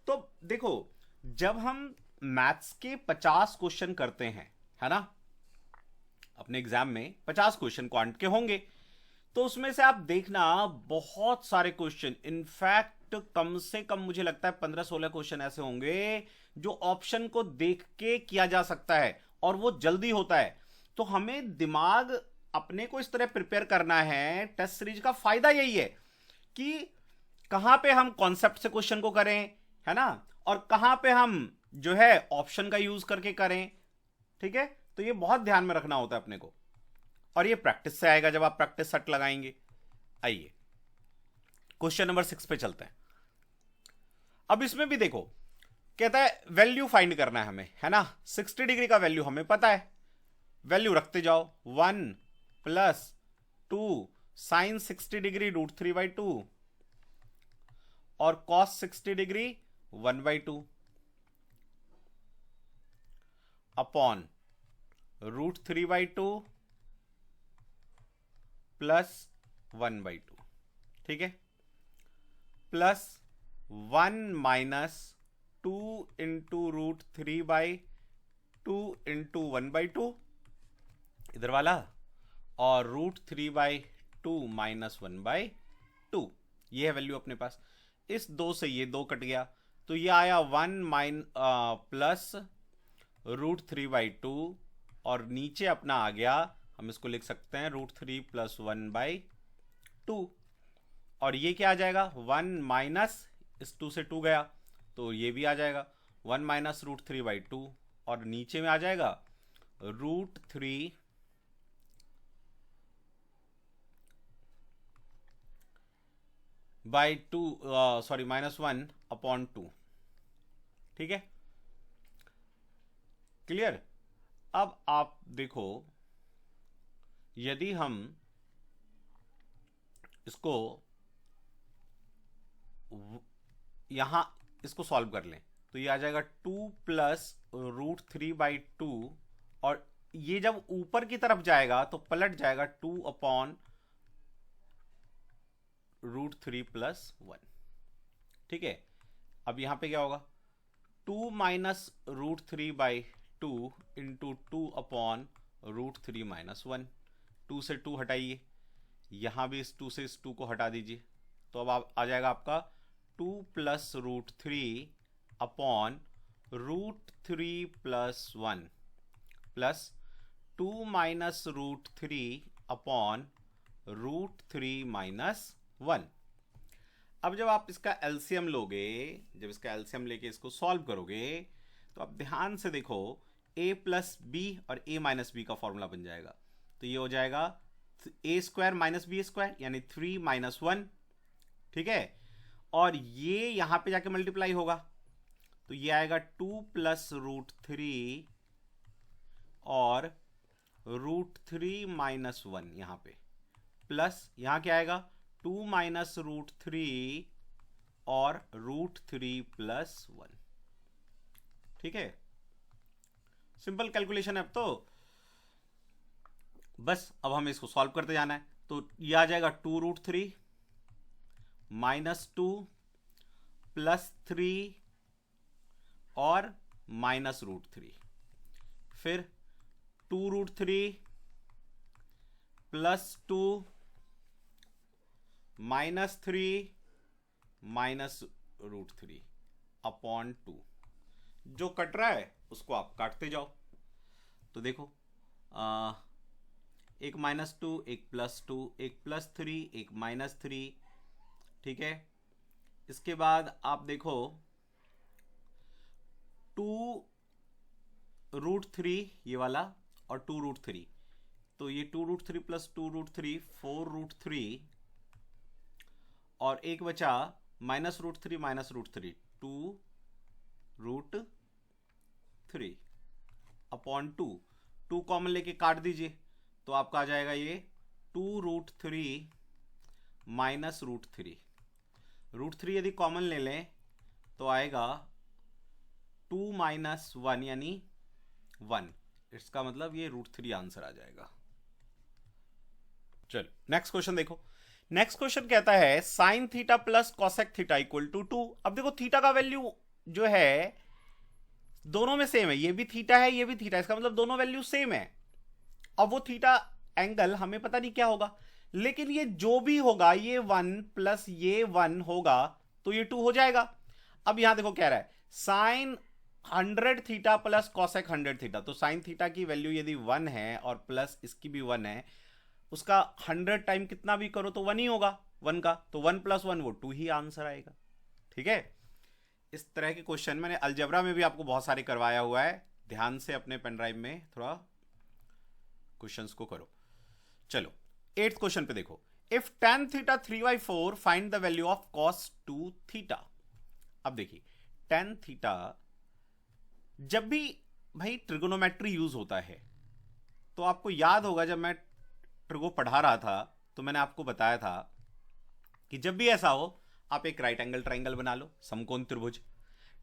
तो देखो जब हम मैथ्स के 50 क्वेश्चन करते हैं, है ना, अपने एग्जाम में 50 क्वेश्चन क्वांट के होंगे, तो उसमें से आप देखना बहुत सारे क्वेश्चन, इनफैक्ट कम से कम मुझे लगता है 15-16 क्वेश्चन ऐसे होंगे जो ऑप्शन को देख के किया जा सकता है, और वो जल्दी होता है। तो हमें दिमाग अपने को इस तरह प्रिपेयर करना है। टेस्ट सीरीज का फायदा यही है कि कहां पे हम कॉन्सेप्ट से क्वेश्चन को करें, है ना, और कहां पे हम जो है ऑप्शन का यूज करके करें, ठीक है। तो ये बहुत ध्यान में रखना होता है अपने को, और ये प्रैक्टिस से आएगा जब आप प्रैक्टिस सेट लगाएंगे। आइए क्वेश्चन नंबर 6 पे चलते हैं। अब इसमें भी देखो कहता है वैल्यू फाइंड करना है हमें, है ना। 60 डिग्री का वैल्यू हमें पता है, वैल्यू रखते जाओ 1 प्लस 2 साइन 60 डिग्री √3/2 और कॉस 60 डिग्री 1/2 अपॉन √3/2 प्लस 1/2, ठीक है, प्लस 1 माइनस 2 इंटू √3/2 इंटू 1/2 इधर वाला, और √3/2 माइनस 1/2, ये है वैल्यू अपने पास। इस 2 से ये 2 कट गया, तो ये आया 1 प्लस √3/2, और नीचे अपना आ गया, हम इसको लिख सकते हैं √3 प्लस 1/2, और ये क्या आ जाएगा 1 माइनस इस 2 से 2 गया तो ये भी आ जाएगा 1 माइनस √3/2, और नीचे में आ जाएगा √3 बाई 2, सॉरी -1/2, ठीक है, क्लियर। अब आप देखो, यदि हम इसको यहां इसको सॉल्व कर लें तो ये आ जाएगा 2 प्लस √3/2, और ये जब ऊपर की तरफ जाएगा तो पलट जाएगा 2/√3 प्लस 1, ठीक है। अब यहां पे क्या होगा 2 माइनस √3/2 इंटू 2/√3 माइनस 1, 2 से 2 हटाइए, यहां भी इस 2 से इस 2 को हटा दीजिए, तो अब आ जाएगा आपका 2 plus √3/√3 plus 1 plus 2 minus √3/√3 minus 1। अब जब आप इसका एलसीएम लोगे, जब इसका एलसीएम लेके इसको सॉल्व करोगे, तो आप ध्यान से देखो a प्लस बी और a माइनस बी का फॉर्मूला बन जाएगा, तो ये हो जाएगा a² माइनस b², यानी 3 माइनस 1, ठीक है, और ये यहां पे जाके मल्टीप्लाई होगा, तो ये आएगा 2 प्लस √3 और √3 माइनस 1 यहां पे, प्लस यहां क्या आएगा 2 माइनस √3 और √3 प्लस 1, ठीक है। सिंपल कैलकुलेशन है अब तो, बस अब हमें इसको सॉल्व करते जाना है, तो ये आ जाएगा 2√3 -2 प्लस 3 और माइनस √3, फिर 2√3 प्लस 2 -3 माइनस √3 अपॉन 2, जो कट रहा है उसको आप काटते जाओ, तो देखो एक -2, एक +2, एक +3, एक -3, ठीक है। इसके बाद आप देखो 2√3 ये वाला और 2√3, तो ये 2√3 प्लस 2√3 4√3, और एक बचा -√3 -√3 2√3 अपॉन 2, 2 कॉमन लेके काट दीजिए, तो आपका आ जाएगा ये 2√3 माइनस √3, √3 यदि कॉमन ले लें तो आएगा 2 माइनस 1 यानी 1, इसका मतलब ये √3 आंसर आ जाएगा। चलो नेक्स्ट क्वेश्चन देखो। नेक्स्ट क्वेश्चन कहता है sine theta plus cosec theta equal to 2। अब देखो थीटा का वैल्यू जो है दोनों में सेम है, ये भी थीटा है ये भी थीटा, इसका मतलब दोनों वैल्यू सेम है। अब वो थीटा एंगल हमें पता नहीं क्या होगा, लेकिन ये जो भी होगा ये 1 प्लस ये 1 होगा तो ये 2 हो जाएगा। अब यहां देखो कह रहा है sine 100 theta plus cosec 100 theta, तो साइन थीटा की वैल्यू यदि 1 है और प्लस इसकी भी 1 है, उसका 100 टाइम कितना भी करो तो 1 ही होगा 1 का, तो 1 प्लस 1 वो 2 ही आंसर आएगा, ठीक है। इस तरह के क्वेश्चन मैंने अलजेब्रा में भी आपको बहुत सारे करवाया हुआ है, ध्यान से अपने पेन ड्राइव में थोड़ा क्वेश्चंस को करो। चलो 8th क्वेश्चन पे देखो, if tan theta 3/4 find the value of cos 2 theta. अब देखिए tan थीटा, जब भी भाई ट्रिगोनोमेट्री यूज होता है तो आपको याद होगा जब मैं चैप्टर को पढ़ा रहा था तो मैंने आपको बताया था कि जब भी ऐसा हो आप एक राइट एंगल ट्राइंगल बना लो, समकोण त्रिभुज।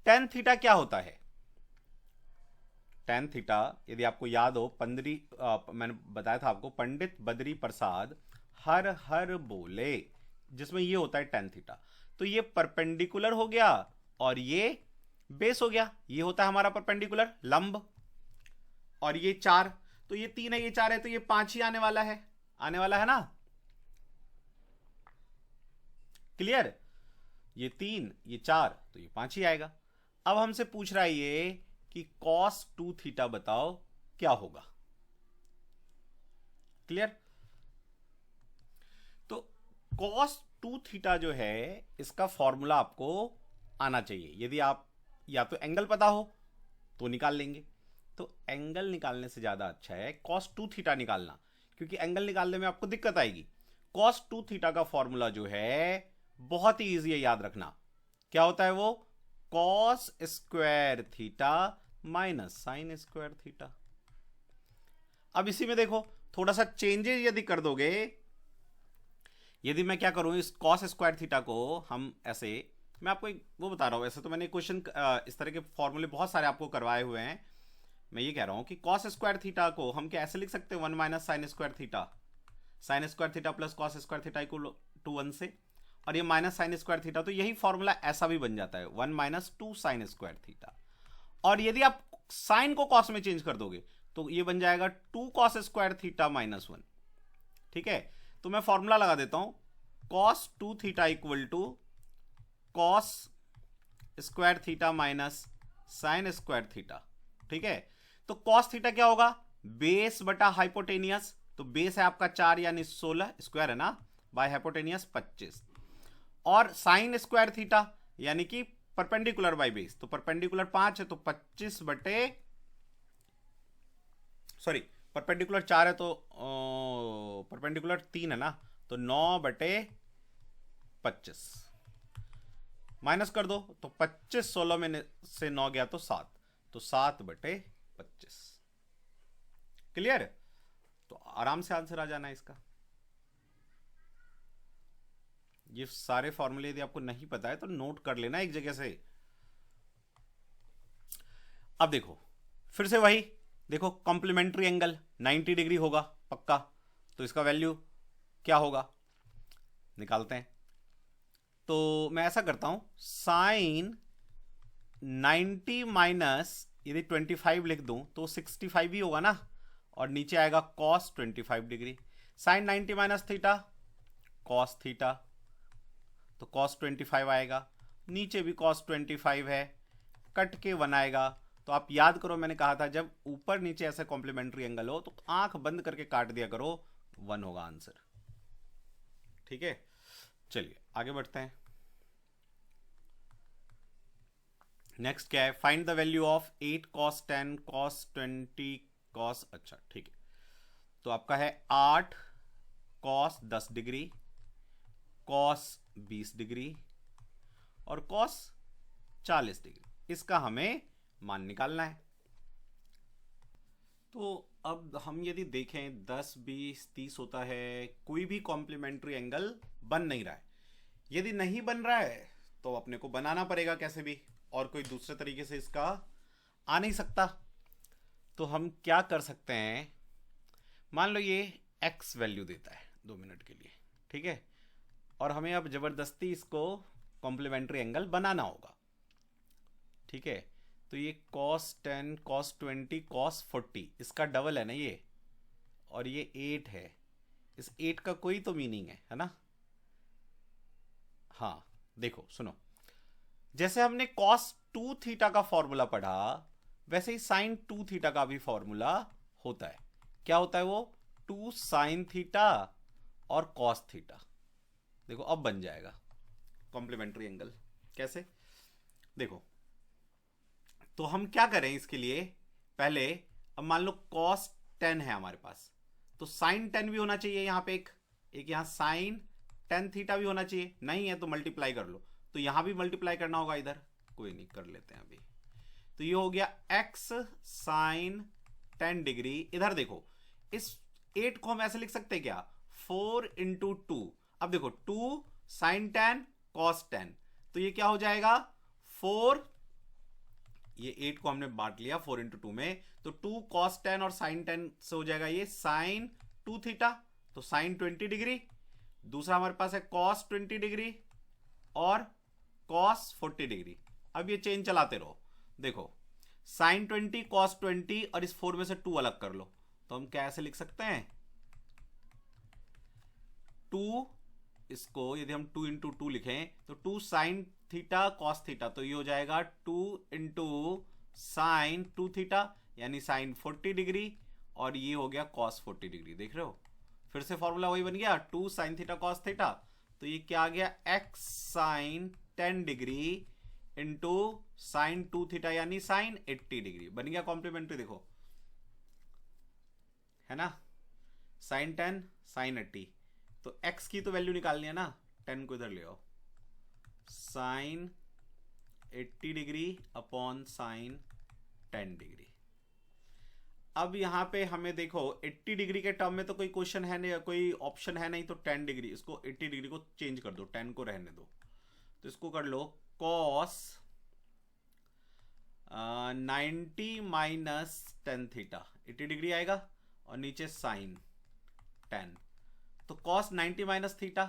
टेन थीटा क्या होता है? टेन थीटा यदि आपको याद हो, मैंने बताया था आपको, पंडित बद्री प्रसाद हर हर बोले, जिसमें ये होता है टेन थीटा। तो ये परपेंडिकुलर हो गया और ये बेस हो गया। ये होता है हमारा परपेंडिकुलर लंब, और ये 4, तो ये 3 है, ये 4 है, तो ये 5 ही आने वाला है ना? क्लियर? ये 3, ये 4, तो ये 5 ही आएगा। अब हमसे पूछ रहा है ये कि cos 2 थीटा बताओ क्या होगा। क्लियर? तो cos 2 थीटा जो है, इसका फॉर्मूला आपको आना चाहिए। यदि आप या तो एंगल पता हो तो निकाल लेंगे, तो एंगल निकालने से ज्यादा अच्छा है cos 2 थीटा निकालना, क्योंकि एंगल निकालने में आपको दिक्कत आएगी। cos 2 थीटा का फॉर्मूला जो है बहुत ही इजी है याद रखना। क्या होता है वो? cos square theta minus sine square theta. अब इसी में देखो थोड़ा सा चेंजेस यदि कर दोगे, यदि मैं क्या करूं, इस cos स्क्वायर थीटा को हम ऐसे, मैं आपको एक वो बता रहा हूं, ऐसे तो मैंने क्वेश्चन इस तरह के फॉर्मूले बहुत सारे आपको करवाए हुए हैं। मैं ये कह रहा हूं कि cos स्क्वायर थीटा को हम क्या ऐसे लिख सकते हैं, 1 minus sine square theta, sine square theta plus cos square theta equal to 1 से, और ये माइनस साइन स्क्वायर थीटा, तो यही फॉर्मूला ऐसा भी बन जाता है 1 माइनस 2 साइन स्क्वायर थीटा। और यदि आप साइन को cos में चेंज कर दोगे तो ये बन जाएगा 2 cos स्क्वायर थीटा माइनस 1। ठीक है, तो मैं फॉर्मूला लगा देता हूं, cos 2 theta equal to cos square theta minus sine square theta. ठीक है, तो cos थीटा क्या होगा? बेस बटा हाइपोटेनियस, तो बेस है आपका 4 यानी 16, स्क्वायर है ना, बाय हाइपोटेनियस 25, और साइन स्क्वायर थीटा यानी कि परपेंडिकुलर बाय बेस, तो परपेंडिकुलर 5 है तो 25 बटे, सॉरी परपेंडिकुलर 4 है तो परपेंडिकुलर 3 है ना, तो 9 बटे 25 माइनस कर दो, तो 25 16 में से 9 गया तो 7, तो 7 बटे 25। क्लियर? तो आराम से आंसर आ जाना है इसका। ये सारे फॉर्मूले यदि आपको नहीं पता है तो नोट कर लेना एक जगह से। अब देखो फिर से वही, देखो कॉम्प्लीमेंट्री एंगल 90 डिग्री होगा पक्का, तो इसका वैल्यू क्या होगा निकालते हैं। तो मैं ऐसा करता हूं, साइन 90 माइनस यदि 25 लिख दूं तो 65 ही होगा ना, और नीचे आएगा cos 25 degree. Sine 90 minus theta cos theta, तो cos 25 आएगा, नीचे भी cos 25 है, कट के 1 आएगा। तो आप याद करो मैंने कहा था जब ऊपर नीचे ऐसे कॉम्प्लीमेंट्री एंगल हो तो आंख बंद करके काट दिया करो, 1 होगा आंसर। ठीक है, चलिए आगे बढ़ते हैं। नेक्स्ट क्या है, find the value of 8 cos 10 cos 20 cos, अच्छा ठीक है, तो आपका है 8 cos 10 डिग्री, cos 20 डिग्री और cos 40 डिग्री, इसका हमें मान निकालना है। तो अब हम यदि देखें 10 20 30 होता है, कोई भी कॉम्प्लीमेंट्री एंगल बन नहीं रहा है। यदि नहीं बन रहा है तो अपने को बनाना पड़ेगा कैसे भी, और कोई दूसरे तरीके से इसका आ नहीं सकता। तो हम क्या कर सकते हैं, मान लो ये x वैल्यू देता है 2 मिनट के लिए, ठीक है, और हमें अब जबरदस्ती इसको कॉम्प्लीमेंट्री एंगल बनाना होगा। ठीक है, तो ये cos 10 cos 20 cos 40 इसका डबल है ना ये, और ये 8 है, इस 8 का कोई तो मीनिंग है ना। हाँ देखो सुनो, जैसे हमने cos 2 थीटा का फॉर्मूला पढ़ा वैसे ही sin 2 थीटा का भी फॉर्मूला होता है। क्या होता है वो? 2 sin थीटा और cos थीटा। देखो अब बन जाएगा कॉम्प्लीमेंट्री एंगल। कैसे देखो, तो हम क्या करें इसके लिए, पहले अब मान लो cos 10 है हमारे पास, तो sin 10 भी होना चाहिए यहाँ पे, एक यहाँ sin 10 थीटा भी होना चाहिए, नहीं है तो मल्टीप्लाई कर लो, तो यहां भी मल्टीप्लाई करना होगा, इधर कोई नहीं कर लेते हैं अभी। तो ये हो गया x sin 10 डिग्री। इधर देखो इस 8 को हम ऐसे लिख सकते हैं क्या, 4 × 2। अब देखो 2 sin 10 cos 10, तो ये क्या हो जाएगा 4, ये 8 को हमने बांट लिया 4 × 2 में, तो 2 cos 10 और sin 10 से हो जाएगा ये sin 2 थीटा, तो sin 20 डिग्री। दूसरा हमारे पास है cos 20 डिग्री और cos 40 डिग्री। अब ये चेन चलाते रहो, देखो sin 20 cos 20 और इस 4 में से 2 अलग कर लो, तो हम क्या ऐसे लिख सकते हैं 2, इसको यदि हम 2 × 2 लिखें तो 2 sin थीटा cos थीटा, तो ये हो जाएगा 2 × sin 2 थीटा यानी sin 40 डिग्री, और ये हो गया cos 40 डिग्री। देख रहे हो, फिर से फॉर्मूला वही बन गया 2 sin थीटा cos थीटा, तो ये क्या आ गया x sin 10 degree into sin 2 theta यानी sin 80 डिग्री, बन गया कॉम्प्लीमेंट्री। देखो है ना, sin 10 sin 80, तो x की तो वैल्यू निकालनी है ना, 10 को इधर ले आओ, sin 80 degree upon sin 10 degree. अब यहां पे हमें देखो 80 डिग्री के टर्म में तो कोई क्वेश्चन है नहीं, कोई ऑप्शन है नहीं, तो 10 डिग्री, इसको 80 डिग्री को चेंज कर दो, 10 को रहने दो, तो इसको कर लो cos 90 माइनस 10 थीटा, 80 डिग्री आएगा, और नीचे sin 10, तो cos 90 माइनस थीटा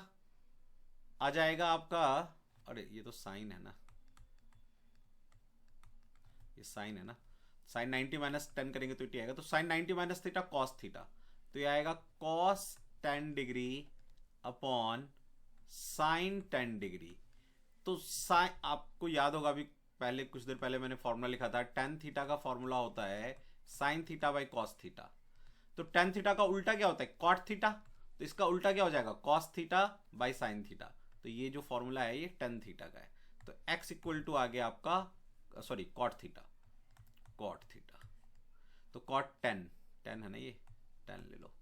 आ जाएगा आपका, अरे ये तो साइन है ना, ये साइन है ना, sin 90 माइनस 10 करेंगे तो 80 आएगा, तो sin 90 minus theta cos theta, तो ये आएगा cos 10 degree upon sin 10 degree. तो साइन आपको याद होगा, अभी पहले कुछ देर पहले मैंने फॉर्मूला लिखा था, tan थीटा का फॉर्मूला होता है sin theta by cos theta, तो tan थीटा का उल्टा क्या होता है cot थीटा, तो इसका उल्टा क्या हो जाएगा cos theta by sin theta, तो ये जो फॉर्मूला है ये tan थीटा का है, तो x इक्वल टू आ गया आपका, sorry cot theta, cot theta, तो cot 10 है ना, ये 10 ले लो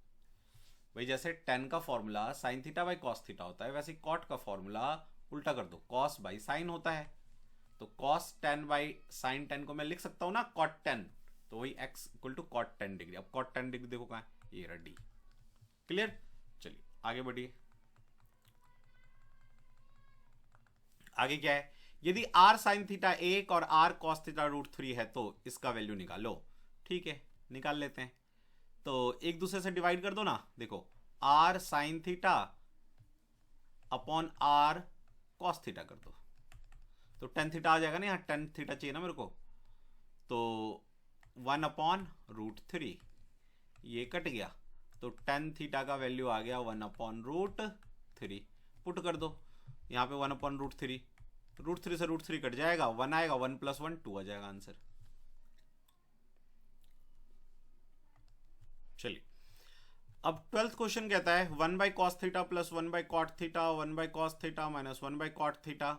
भाई, जैसे 10 का formula sin theta by cos theta होता है, वैसे cot का फॉर्मूला उल्टा कर दो, cos बाई sin होता है, तो cos 10 बाई sin 10 को मैं लिख सकता हूं ना cot 10, तो वही x equal to cot 10 degree. अब cot 10 डिग्री देखो कहां है, ये रहा D। क्लियर, चलिए आगे बढ़िए। आगे क्या है, यदि r sin थीटा 1 और r cos थीटा √3 है तो इसका वैल्यू निकालो। ठीक है, निकाल लेते हैं, तो एक दूसरे से डिवाइड कर दो ना, देखो r sin theta upon r cos theta कर दो, तो tan थीटा आ जाएगा ना, यहाँ tan थीटा चाहिए ना मेरे को, तो 1/√3, ये कट गया, तो tan थीटा का वैल्यू आ गया 1/√3, पुट कर दो यहाँ पे 1/√3, √3 से √3 कट जाएगा, 1 आएगा, 1 + 1 2 आ जाएगा आंसर। चलिए अब 12th क्वेश्चन कहता है 1/cos theta plus 1/cot theta 1/cos theta minus 1/cot theta,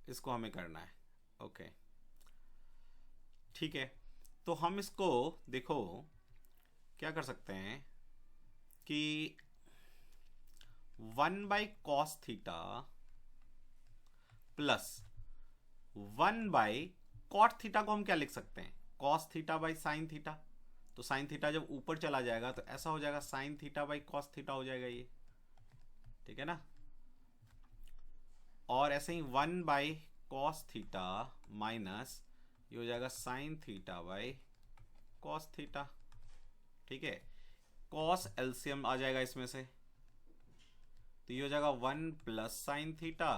इसको हमें करना है। ओके ठीक है, तो हम इसको देखो क्या कर सकते हैं कि 1/cos theta plus 1/cot theta को हम क्या लिख सकते हैं, cos theta by sin theta, तो sin थीटा जब ऊपर चला जाएगा तो ऐसा हो जाएगा sin theta by cos theta हो जाएगा ये, ठीक है ना, और ऐसे ही 1/cos थीटा माइनस ये हो जाएगा sin theta by cos theta. ठीक है, cos एलसीएम आ जाएगा इसमें से, तो ये हो जाएगा 1 + sin थीटा,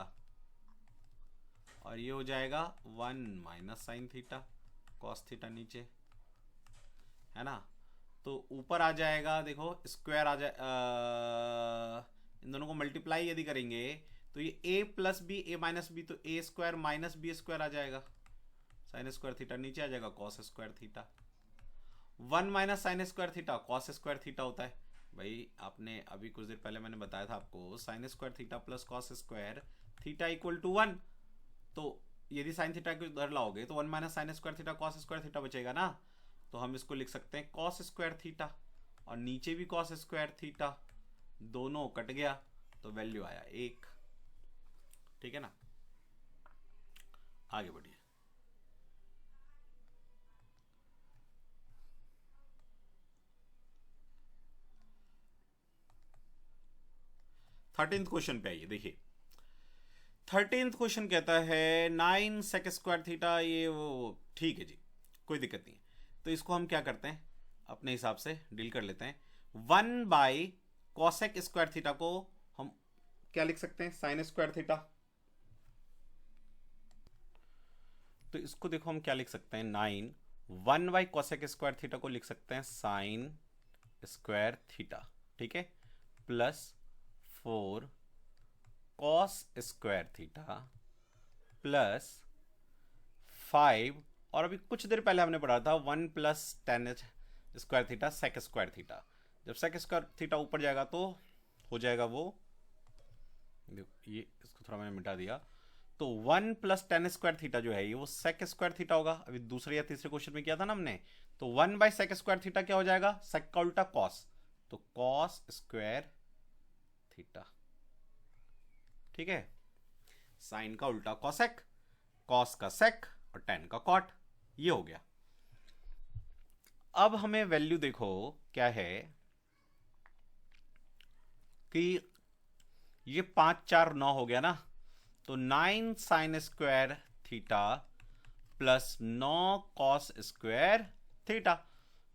और ये हो जाएगा 1 - sin थीटा, cos थीटा नीचे है ना, तो ऊपर आ जाएगा, देखो स्क्वायर आ जाए, इन दोनों को मल्टीप्लाई यदि करेंगे तो ये a + b a - b, तो a² - b² आ जाएगा, sin² थीटा नीचे आ जाएगा, cos² theta, 1 - sin² theta cos² theta होता है। भाई आपने अभी कुछ देर पहले मैंने बताया था आपको sin² theta plus cos² theta equal to 1, तो यदि sin थीटा को इधर लाओगे तो 1 - sin² थीटा cos² थीटा बचेगा ना, तो हम इसको लिख सकते हैं cos² थीटा, और नीचे भी cos² थीटा, दोनों कट गया तो वैल्यू आया 1। ठीक है ना, आगे बढ़िए। 13th क्वेश्चन पे आइए। देखिए 13th क्वेश्चन कहता है 9 सेक स्क्वायर थीटा, ये वो ठीक है जी, कोई दिक्कत नहीं है। तो इसको हम क्या करते हैं, अपने हिसाब से डील कर लेते हैं। 1/cosec स्क्वायर थीटा को हम क्या लिख सकते हैं, साइन स्क्वायर थीटा। तो इसको देखो हम क्या लिख सकते हैं, 9 1/cosec स्क्वायर थीटा को लिख सकते हैं साइन स्क्वायर थीटा, ठीक है, plus 4 cos square theta plus 5, और अभी कुछ देर पहले हमने पढ़ा था 1 + tan square theta sec square theta. जब सेक स्क्वायर थीटा ऊपर जाएगा तो हो जाएगा वो, ये इसको थोड़ा मैंने मिटा दिया, तो 1 + tan स्क्वायर थीटा जो है ये वो सेक स्क्वायर थीटा होगा। अभी दूसरे या तीसरे क्वेश्चन में किया था ना हमने, तो 1/sec स्क्वायर थीटा क्या हो जाएगा, सेक का उल्टा कॉस, तो कॉस स्क्वायर थीटा, ठीक है, साइन का उल्टा कॉसेक, कॉस का सेक और tan का कॉट, ये हो गया। अब हमें वैल्यू देखो क्या है कि ये 5 4 9 हो गया ना, तो 9 sin square theta plus 9 cos square theta,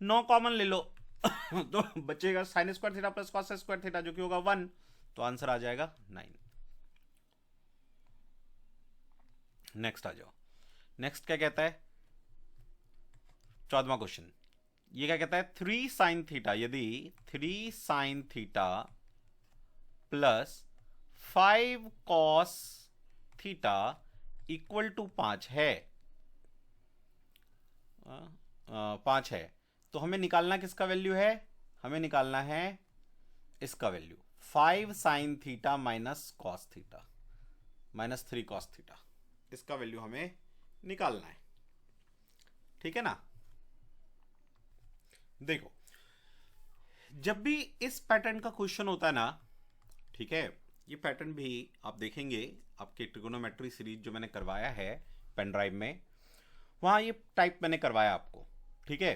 9 common ले लो तो बचेगा sin square theta plus cos square theta जो कि होगा 1, तो आंसर आ जाएगा 9। नेक्स्ट आ जाओ। नेक्स्ट क्या कहता है, 14वां क्वेश्चन, ये क्या कहता है, 3 sin थीटा, यदि 3 sin theta plus 5 cos theta equal to 5 है, 5 है, तो हमें निकालना किसका वैल्यू है, हमें निकालना है इसका value 5 sin theta minus cos theta minus 3 cos theta, इसका वैल्यू हमें निकालना है, ठीक है ना। देखो जब भी इस पैटर्न का क्वेश्चन होता है ना, ठीक है, ये पैटर्न भी आप देखेंगे आपके ट्रिगोनोमेट्री सीरीज जो मैंने करवाया है पेन ड्राइव में, वहां ये टाइप मैंने करवाया आपको, ठीक है।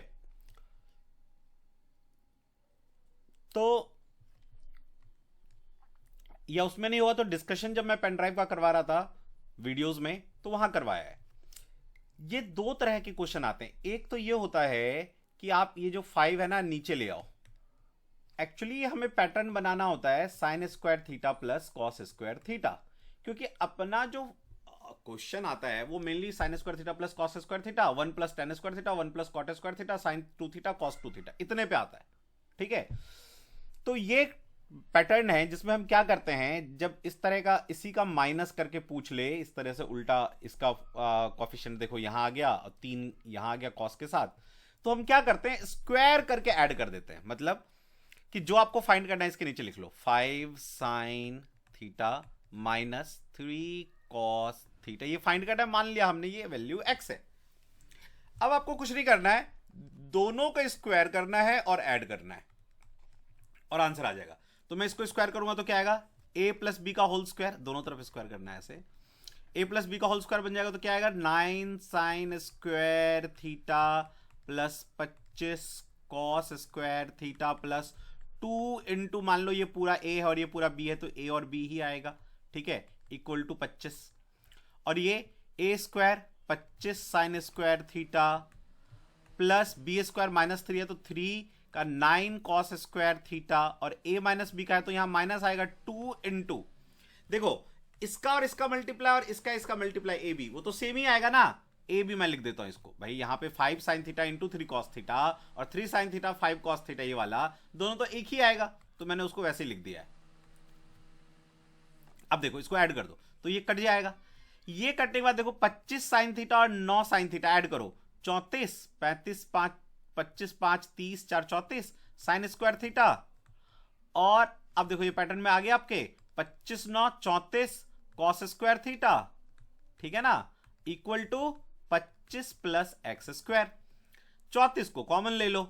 तो या उसमें नहीं हुआ तो डिस्कशन जब मैं पेन ड्राइव का करवा रहा था वीडियोस में, तो वहां करवाया है। ये दो तरह के क्वेश्चन आते हैं, एक तो ये होता है कि आप ये जो 5 है ना नीचे ले आओ, एक्चुअली हमें पैटर्न बनाना होता है sine square theta plus cos square theta, क्योंकि अपना जो क्वेश्चन आता है वो mainly sine square theta plus cos square theta, 1 + tan square theta, 1 + cot square theta, sine 2 theta cos 2 theta, इतने पे आता है, ठीक है। तो ये पैटर्न है जिसमें हम क्या करते हैं, जब इस तरह का इसी का माइनस करके पूछ ले, इस तरह से उल्टा इसका कोएफिशिएंट देखो यहां आ गया और 3 यहां आ गया कॉस के साथ, तो हम क्या करते हैं, स्क्वायर करके ऐड कर देते हैं, मतलब कि जो आपको फाइंड करना है इसके नीचे लिख लो 5 sin theta minus 3 cos theta, ये फाइंड करना है, मान लिया हमने ये वैल्यू x है। अब आपको कुछ नहीं करना है, दोनों का स्क्वायर करना है और ऐड करना है और आंसर आ जाएगा। तो मैं इसको स्क्वायर करूंगा तो क्या आएगा, a + b का होल स्क्वायर, दोनों तरफ स्क्वायर करना है ऐसे, a + b का होल स्क्वायर बन जाएगा तो क्या आएगा, 9 sin square theta plus 25 cos square theta plus 2 into, मान लो ये पूरा a है और ये पूरा b है तो a और b ही आएगा, ठीक है, इक्वल टू 25, और ये a square 25 sin square theta plus b square minus 3 है तो 3 का 9 cos स्क्वायर थीटा, और a माइनस b का है तो यहां माइनस आएगा 2 इंटू, देखो इसका और इसका मल्टीप्लाई और इसका मल्टीप्लाई ए बी, वो तो सेम ही आएगा ना, ए बी मैं लिख देता हूं इसको भाई, यहां पे 5 sin theta into 3 cos theta और 3 sin थीटा 5 cos थीटा, ये वाला दोनों तो एक ही आएगा, तो मैंने उसको वैसे ही लिख दिया है। अब देखो इसको ऐड कर दो तो ये कट जाएगा, ये कटने के बाद देखो 25 sin थीटा और 9 sin थीटा ऐड करो, 34 35 5 25 5 30 4 34 साइन स्क्वायर थीटा, और अब देखो ये पैटर्न में आ गया आपके 25 9 34 cos स्क्वायर थीटा, ठीक है ना, equal to 25 plus x square, 34 को कॉमन ले लो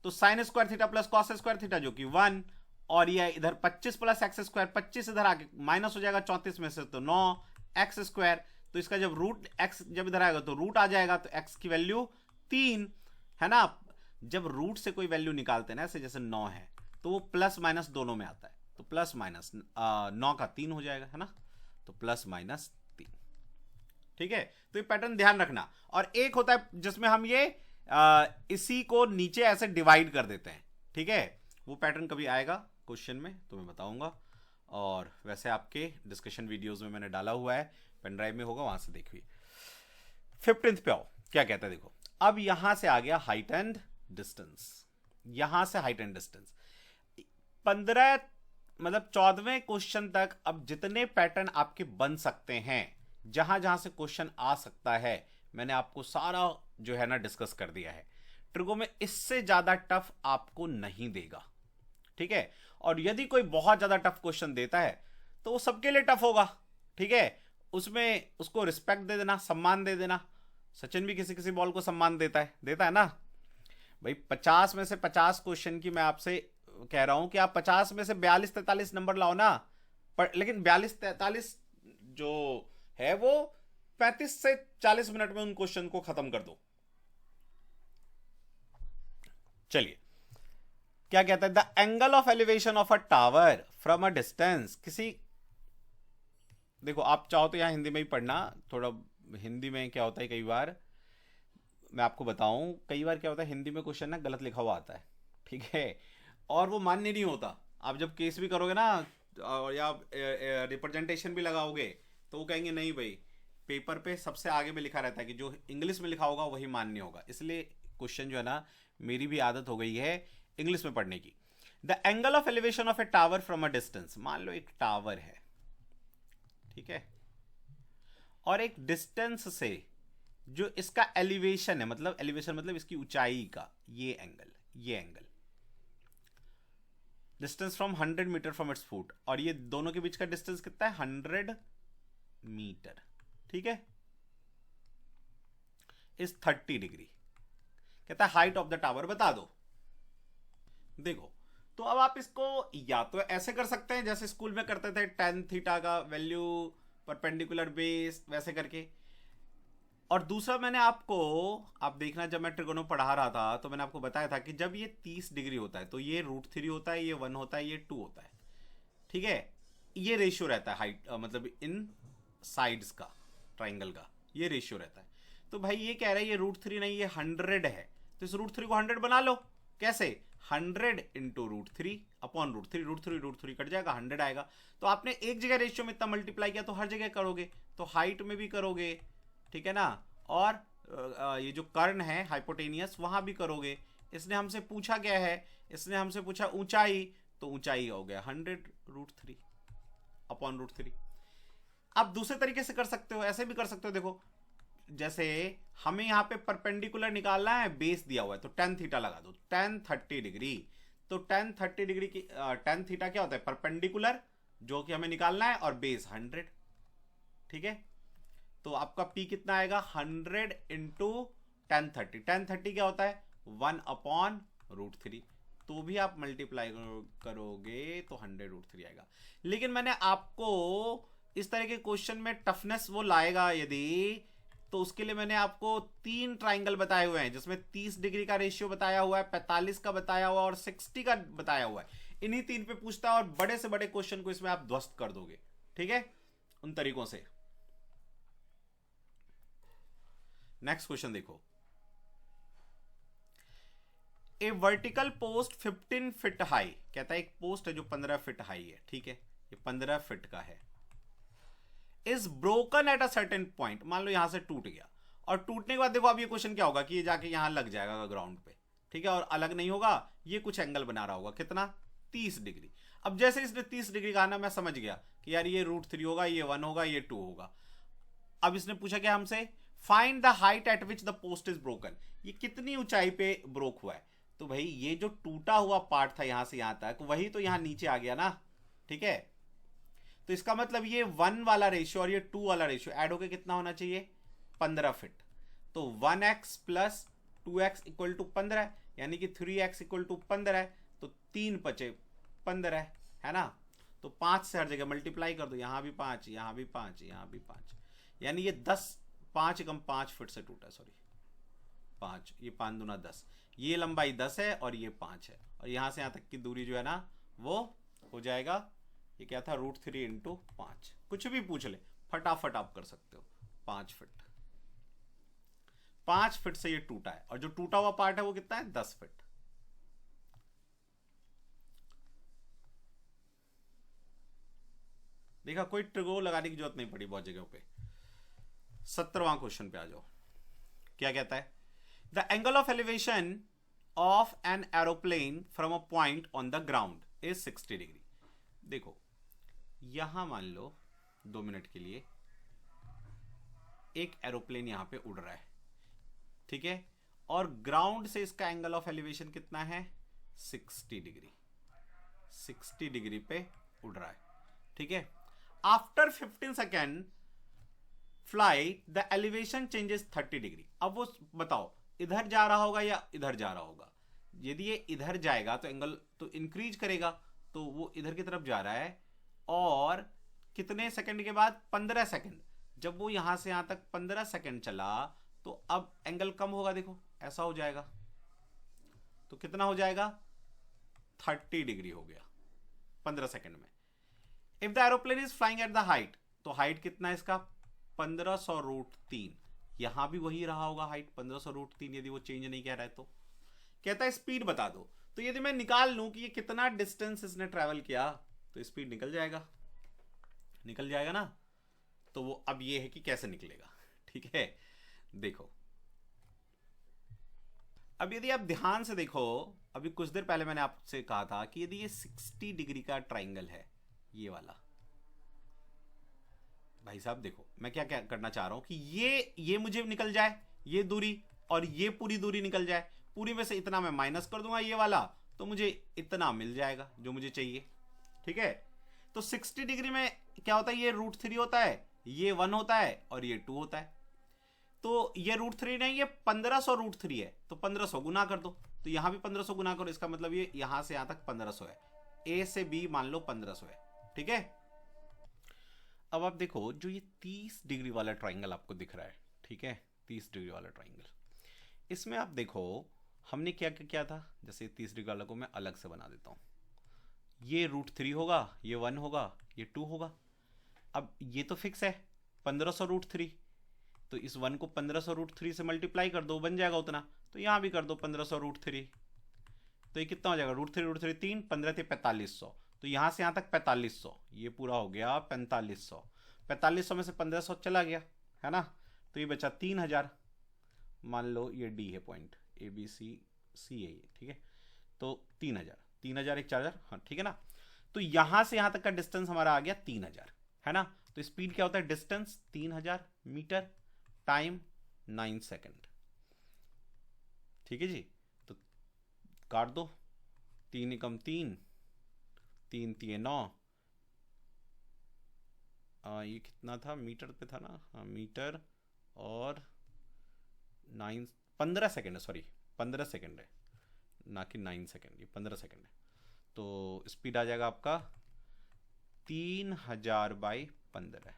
तो sine square theta plus cos square theta जो कि 1, और ये इधर 25 प्लस एक्स स्क्वायर, 25 इधर आके माइनस हो जाएगा 34 में से तो 9 एक्स स्क्वायर, तो इसका जब रूट एक्स जब इधर आएगा तो रूट आ जाएगा, तो एक्स की वैल्यू 3 है ना। जब रूट से कोई वैल्यू निकालते हैं ना ऐसे, जैसे 9 है तो वो प्लस माइनस दोनों में आता है, तो प्लस माइनस 9 का 3 हो जाएगा, है ना, तो प्लस माइनस 3। ठीक है, तो ये पैटर्न ध्यान रखना। और एक होता है जिसमें हम ये इसी को नीचे ऐसे डिवाइड कर देते हैं, ठीक है, वो पैटर्न कभी आएगा क्वेश्चन में तो मैं बताऊंगा। और वैसे आपके डिस्कशन वीडियोस में मैंने डाला हुआ है, पेन ड्राइव में होगा, वहां से देखिए। 15th पे आओ, क्या कहता है देखो। अब यहां से आ गया हाइट एंड डिस्टेंस, यहां से हाइट एंड डिस्टेंस 15 मतलब 14वें क्वेश्चन तक अब जितने पैटर्न आपके बन सकते हैं, जहां जहां से क्वेश्चन आ सकता है, मैंने आपको सारा जो है ना डिस्कस कर दिया है। ट्रिगो में इससे ज्यादा टफ आपको नहीं देगा, ठीक है। और यदि कोई बहुत ज्यादा टफ क्वेश्चन देता है तो वो सबके लिए टफ होगा, ठीक है, उसमें उसको रिस्पेक्ट दे देना, सम्मान दे देना। सचिन भी किसी किसी बॉल को सम्मान देता है ना भाई। 50 में से 50 क्वेश्चन की मैं आपसे कह रहा हूं कि आप 50 में से 42-43 नंबर लाओ ना, पर लेकिन 42-43 जो है वो 35 से 40 मिनट में उन क्वेश्चन को खत्म कर दो। चलिए, क्या कहता है, the angle of elevation of a tower from a distance. किसी, देखो आप चाहो तो यहां हिंदी में ही पढ़ना, थोड़ा हिंदी में क्या होता है कई बार मैं आपको बताऊं, कई बार क्या होता है हिंदी में क्वेश्चन ना गलत लिखा हुआ आता है, ठीक है, और वो मान्य नहीं होता। आप जब केस भी करोगे ना या रिप्रेजेंटेशन भी लगाओगे तो वो कहेंगे नहीं भाई, पेपर पे सबसे आगे में लिखा रहता है कि जो इंग्लिश में लिखा होगा वही मान्य होगा। इसलिए क्वेश्चन जो है ना, मेरी भी आदत हो गई है इंग्लिश में पढ़ने की। The angle of elevation of A tower from a distance. मान लो एक टावर है, ठीक है, और एक डिस्टेंस से जो इसका एलिवेशन है, मतलब एलिवेशन मतलब इसकी ऊंचाई का ये angle distance from 100 metre from its foot, और ये दोनों के बीच का डिस्टेंस कितना है 100 मीटर, ठीक है, इस 30 डिग्री। कहता है हाइट ऑफ द टावर बता दो। देखो, तो अब आप इसको या तो ऐसे कर सकते हैं जैसे स्कूल में करते थे, tan थीटा का वैल्यू परपेंडिकुलर बेस वैसे करके, और दूसरा मैंने आपको, आप देखना जब मैं ट्रिगोनो पढ़ा रहा था तो मैंने आपको बताया था कि जब ये 30 डिग्री होता है तो ये √3 होता है, ये 1 होता है, ये 2 होता है, ठीक है, ये रेशियो रहता है हाइट मतलब इन साइड्स का, ट्राइंगल का ये रेशियो रहता है। तो भाई ये कह रहा है ये √3 नहीं, ये 100 है, तो इस √3 को 100 बना लो। कैसे, 100 इंटू √3 अपॉन √3 कट जाएगा, 100 आएगा। तो आपने एक जगह रेशियो में इतना मल्टीप्लाई किया तो हर जगह करोगे, तो हाइट में भी करोगे, ठीक है ना, और ये जो कर्ण है हाइपोटेनियस वहां भी करोगे। इसने हमसे पूछा क्या है, इसने हमसे पूछा ऊंचाई, तो ऊंचाई हो गया 100 √3 अपॉन √3। आप दूसरे तरीके से कर सकते हो, ऐसे भी कर सकते हो। देखो, जैसे हमें यहां पे परपेंडिकुलर निकालना है, बेस दिया हुआ है, तो tan थीटा लगा दो, tan 30 डिग्री। तो tan 30 डिग्री की tan थीटा क्या होता है, परपेंडिकुलर जो कि हमें निकालना है, और बेस 100, ठीक है। तो आपका P कितना आएगा 100 इंटू tan 30। tan 30 क्या होता है 1 अपॉन √3, तो भी आप मल्टीप्लाई करोगे तो 100 √3 आएगा। लेकिन मैंने आपको इस तरह के क्वेश्चन में टफनेस वो लाएगा यदि, तो उसके लिए मैंने आपको 3 ट्राइंगल बताए हुए हैं, जिसमें 30 डिग्री का रेशियो बताया हुआ है, 45 का बताया हुआ है और 60 का बताया हुआ है। इन्हीं 3 पे पूछता है और बड़े से बड़े क्वेश्चन को इसमें आप ध्वस्त कर दोगे, ठीक है, उन तरीकों से। नेक्स्ट क्वेश्चन देखो, ए वर्टिकल पोस्ट 15 फीट हाई। कहता है एक पोस्ट है जो 15 फीट हाई है, ठीक है, ये 15 फीट का है, is broken at a certain point. मान लो यहां से टूट गया, और टूटने के बाद देखो अब ये क्वेश्चन क्या होगा कि ये जाके यहां लग जाएगा ग्राउंड पे, ठीक है, और अलग नहीं होगा, ये कुछ एंगल बना रहा होगा, कितना 30 डिग्री। अब जैसे इसने 30 डिग्री कहा ना, मैं समझ गया कि यार ये √3 होगा, ये 1 होगा, ये 2 होगा। अब इसने पूछा क्या हमसे, find the height eight which the post is broken, ये कितनी ऊंचाई पे ब्रोक हुआ है। तो भाई ये जो टूटा हुआ पार्ट था यहां से यहां तक, वही तो यहां नीचे आ गया ना, ठीक है। तो इसका मतलब ये 1 वाला रेशियो और ये 2 वाला रेशियो ऐड होकर कितना होना चाहिए 15 फीट। तो 1x plus 2x equal to 15, यानी कि 3x इक्वल टू 15 है, तो 3 × 5 = 15 है ना। तो 5 से हर जगह मल्टीप्लाई कर दो, यहां भी 5, यहां भी 5, यहां भी 5, यानी ये 5 × 5 फीट से टूटा, सॉरी 5, ये 5 × 10, ये लंबाई 10 है और ये 5 है, और यहां से यहां तक की दूरी जो है ना वो हो जाएगा, ये क्या था, √3 इंटू 5। कुछ भी पूछ ले फटाफट आप कर सकते हो। 5 फीट, 5 फीट से ये टूटा है, और जो टूटा हुआ पार्ट है वो कितना है, 10 फीट। देखा, कोई ट्रिगो लगाने की जरूरत नहीं पड़ी बहुत जगहों पे। 17वां क्वेश्चन पे आ जाओ। क्या कहता है, the angle of elevation of an aeroplane from a point on the ground is 60 degree. देखो यहां मान लो 2 मिनट के लिए एक एरोप्लेन यहां पे उड़ रहा है, ठीक है, और ग्राउंड से इसका एंगल ऑफ एलिवेशन कितना है, 60 डिग्री। 60 डिग्री पे उड़ रहा है, ठीक है। After 15 second flight the elevation changes 30 degree. अब वो बताओ इधर जा रहा होगा या इधर जा रहा होगा। यदि ये इधर जाएगा तो एंगल तो इंक्रीज करेगा, तो वो इधर की तरफ जा रहा है, और कितने सेकंड के बाद, 15 सेकंड। जब वो यहां से यहां तक 15 सेकंड चला तो अब एंगल कम होगा, देखो ऐसा हो जाएगा। तो कितना हो जाएगा, 30 डिग्री हो गया 15 सेकंड में। If the aeroplane is flying at the height, तो हाइट कितना है इसका, 1500√3। यहां भी वही रहा होगा हाइट 1500√3, यदि वो चेंज नहीं कह रहा है तो। कहता है स्पीड बता दो। तो यदि मैं निकाल लूं कि ये कितना डिस्टेंस इसने ट्रेवल किया, तो स्पीड निकल जाएगा, निकल जाएगा ना। तो वो अब ये है कि कैसे निकलेगा, ठीक है। देखो अब यदि आप ध्यान से देखो, अभी कुछ देर पहले मैंने आपसे कहा था कि यदि ये 60 डिग्री का ट्राइंगल है, ये वाला, भाई साहब देखो मैं क्या क्या करना चाह रहा हूं कि ये मुझे निकल जाए, ये दूरी, और ये पूरी दूरी निकल जाए। पूरी में से इतना मैं माइनस कर दूंगा ये वाला, तो मुझे इतना मिल जाएगा जो मुझे चाहिए, ठीक है। तो 60 डिग्री में क्या होता है, ये √3 होता है, ये 1 होता है, और ये 2 होता है। तो ये √3 नहीं, ये 1500√3 है, तो 1500 गुना कर दो। तो यहां भी 1500 गुना करो, इसका मतलब ये यहां से यहां तक 1500 है। ए से बी मान लो 1500 है, ठीक है। अब आप देखो जो ये 30 डिग्री वाला ट्राइंगल आपको दिख रहा है, ठीक है, 30 डिग्री वाला ट्राइंगल, इसमें आप देखो हमने क्या क्या किया था। जैसे 30 डिग्री वाला को मैं अलग से बना देता हूं, ये √3 होगा, ये 1 होगा, ये 2 होगा। अब ये तो फिक्स है 1500√3, तो इस 1 को 1500√3 से मल्टीप्लाई कर दो, बन जाएगा उतना। तो यहां भी कर दो 1500√3, तो ये कितना हो जाएगा, √3 3, 15 थे 4500, तो यहां से यहां तक 4500, ये पूरा हो गया 4500। 4500 में से 1500 चला गया, है ना, तो ये बचा 3000। मान लो ये डी है पॉइंट, ए बी सी सी है ये, ठीक है। तो 3000, 3000 एक 4000, हाँ ठीक है ना। तो यहां से यहां तक का डिस्टेंस हमारा आ गया 3000, है ना। तो स्पीड क्या होता है, डिस्टेंस 3000 मीटर, टाइम 9 सेकेंड, ठीक है जी। तो काट दो, 3 एकम 3, 3 3 9, ये कितना था, मीटर पे था ना, हाँ मीटर, और 9, 15 सेकेंड है, सॉरी 15 सेकेंड है ना कि 9 सेकेंड, ये 15 सेकेंड है। तो स्पीड आ जाएगा आपका 3000/15,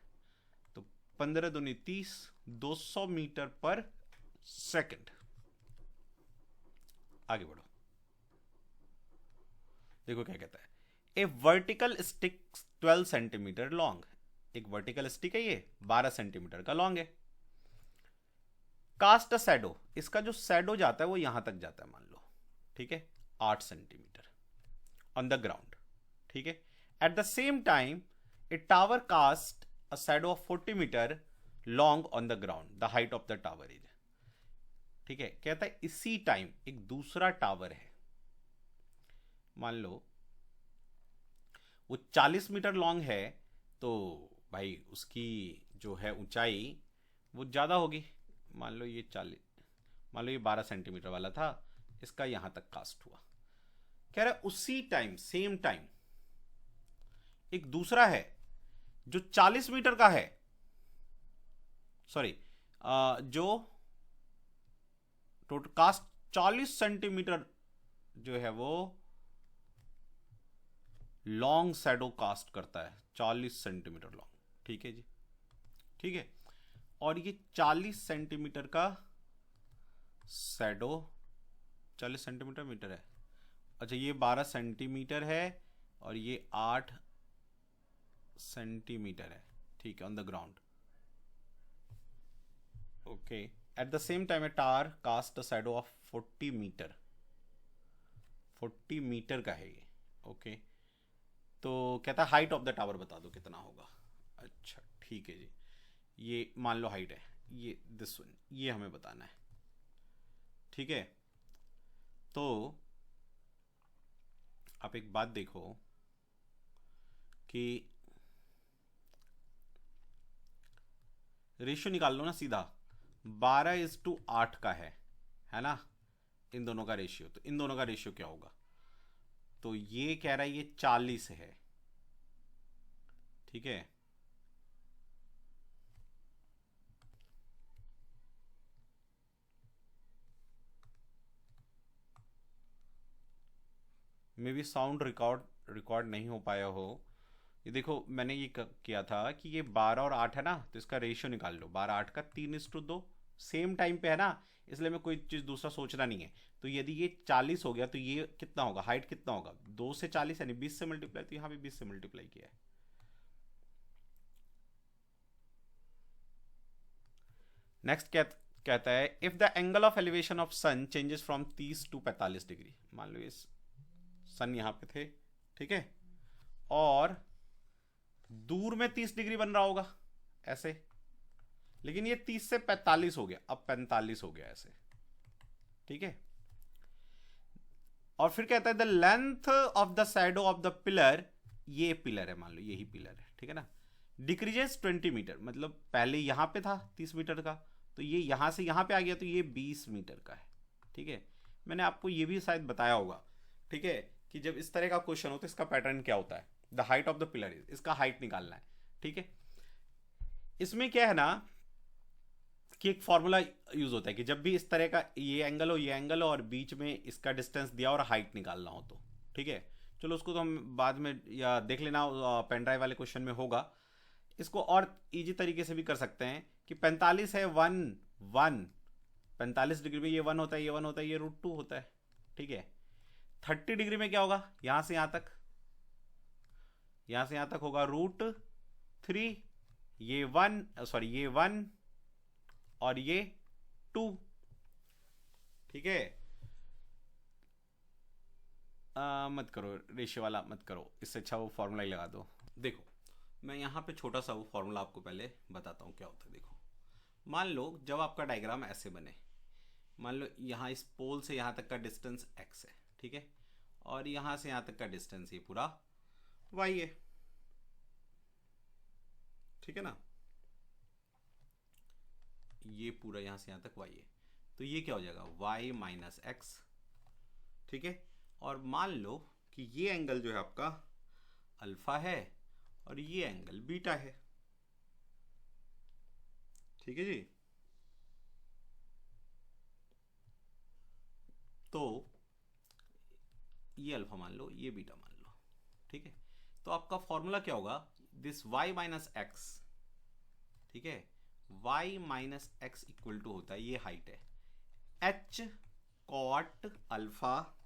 तो 15 दूनी 30, 200 मीटर पर सेकेंड। आगे बढ़ो, देखो क्या कहता है, ए वर्टिकल स्टिक 12 सेंटीमीटर लॉन्ग। एक वर्टिकल स्टिक है, ये 12 सेंटीमीटर का लॉन्ग है। कास्ट अ शैडो, इसका जो शैडो जाता है वो यहां तक जाता है मान लो, ठीक है, 8 सेंटीमीटर ऑन द ग्राउंड, ठीक है। At the same time a tower cast a shadow of 40 metre long on the ground, the height of the tower is, ठीक है। कहता है इसी टाइम एक दूसरा टावर है, मान लो वो 40 मीटर लॉन्ग है, तो भाई उसकी जो है ऊंचाई वो ज़्यादा होगी। मान लो ये 40, मान लो ये 12 सेंटीमीटर वाला था, इसका यहां तक कास्ट हुआ। कह रहा है उसी टाइम, सेम टाइम एक दूसरा है जो 40 मीटर का है, सॉरी जो टोटल कास्ट 40 सेंटीमीटर जो है वो लॉन्ग शैडो कास्ट करता है, 40 सेंटीमीटर लॉन्ग, ठीक है जी, ठीक है। और ये 40 सेंटीमीटर का शैडो, 40 सेंटीमीटर मीटर है, अच्छा ये 12 सेंटीमीटर है, और ये 8 सेंटीमीटर है, ठीक है, on the ground. Okay, at the same time a tower cast a shadow of 40 metre, 40 metre का है ये। ओके, तो कहता है हाइट ऑफ द टावर बता दो कितना होगा। अच्छा ठीक है जी, ये मान लो हाइट है, ये दिस वन, ये हमें बताना है, ठीक है। तो आप एक बात देखो कि रेशियो निकाल लो ना सीधा, 12:8 का है ना इन दोनों का रेशियो। तो इन दोनों का रेशियो क्या होगा? तो ये कह रहा है ये 40 है, ठीक है। मे बी साउंड रिकॉर्ड नहीं हो पाया हो। ये देखो मैंने ये किया था कि ये 12 और 8 है ना, तो इसका रेशियो निकाल लो, 12:8 का 3:2, सेम टाइम पे है ना, इसलिए मैं कोई चीज़ दूसरा सोचना नहीं है। तो यदि ये 40 हो गया तो ये कितना होगा, हाइट कितना होगा, 2 से 40 यानी 20 से मल्टीप्लाई, तो यहाँ भी 20 से मल्टीप्लाई किया है। नेक्स्ट कहता है if the angle of elevation of sun changes from 30 to 45 degree. मान लो ये सन यहाँ पे थे, ठीक है, और दूर में 30 डिग्री बन रहा होगा ऐसे, लेकिन ये 30 से 45 हो गया, अब 45 हो गया ऐसे, ठीक है। और फिर कहता है the length of the shadow of the pillar, ये पिलर है, मान लो यही पिलर है, ठीक है ना, डिक्रीजेस 20 मीटर, मतलब पहले यहां पे था 30 मीटर का, तो ये यहां से यहां पे आ गया, तो ये 20 मीटर का है, ठीक है। मैंने आपको ये भी शायद बताया होगा, ठीक है, कि जब इस तरह का क्वेश्चन हो तो इसका पैटर्न क्या होता है, the height of the pillar is, इसका हाइट निकालना है, ठीक है। इसमें क्या है ना कि एक फॉर्मूला यूज होता है कि जब भी इस तरह का ये एंगल हो, ये एंगल हो, और बीच में इसका डिस्टेंस दिया और हाइट निकालना हो, तो ठीक है। चलो उसको तो हम बाद में या देख लेना, पेन ड्राइव वाले क्वेश्चन में होगा। इसको और इजी तरीके से भी कर सकते हैं कि 45 है, 45 डिग्री में ये 1 होता है, ये 1 होता है, ये √2 होता है, ठीक है। 30 डिग्री में क्या होगा, यहां से यहां तक, यहां से यहां तक होगा √3, ये 1 और ये 2, ठीक है। मत करो रेशियो वाला, मत करो, इससे अच्छा वो फॉर्मूला ही लगा दो। देखो मैं यहाँ पे छोटा सा वो फॉर्मूला आपको पहले बताता हूँ क्या होता है। देखो मान लो जब आपका डायग्राम ऐसे बने, मान लो यहाँ इस पोल से यहाँ तक का डिस्टेंस x है, ठीक है, और यहाँ से यहाँ तक का डिस्टेंस ये पूरा y है, ठीक है ना, ये पूरा यहाँ से यहाँ तक y है, तो ये क्या हो जाएगा y - x, ठीक है। और मान लो कि ये एंगल जो है आपका अल्फा है और ये एंगल बीटा है, ठीक है जी। तो ये अल्फा मान लो, ये बीटा मान लो, ठीक है। तो आपका फॉर्मूला क्या होगा, दिस y - x, ठीक है, y - x इक्वल टू होता है, ये हाइट है, h cot alpha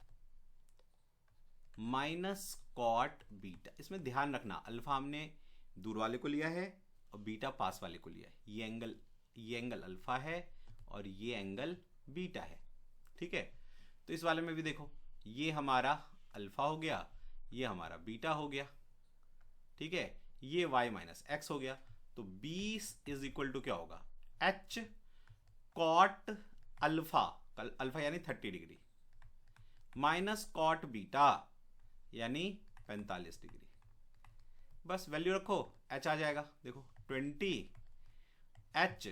minus cot beta. इसमें ध्यान रखना अल्फा हमने दूर वाले को लिया है और बीटा पास वाले को लिया है। ये एंगल अल्फा है और ये एंगल बीटा है, ठीक है। तो इस वाले में भी देखो ये हमारा अल्फा हो गया, ये हमारा बीटा हो गया, ठीक है, ये y - x हो गया। तो 20 इज इक्वल टू क्या होगा, h कॉट अल्फा, अल्फा यानी 30 डिग्री, माइनस कॉट बीटा यानी 45 डिग्री। बस वैल्यू रखो, h आ जाएगा, देखो 20 h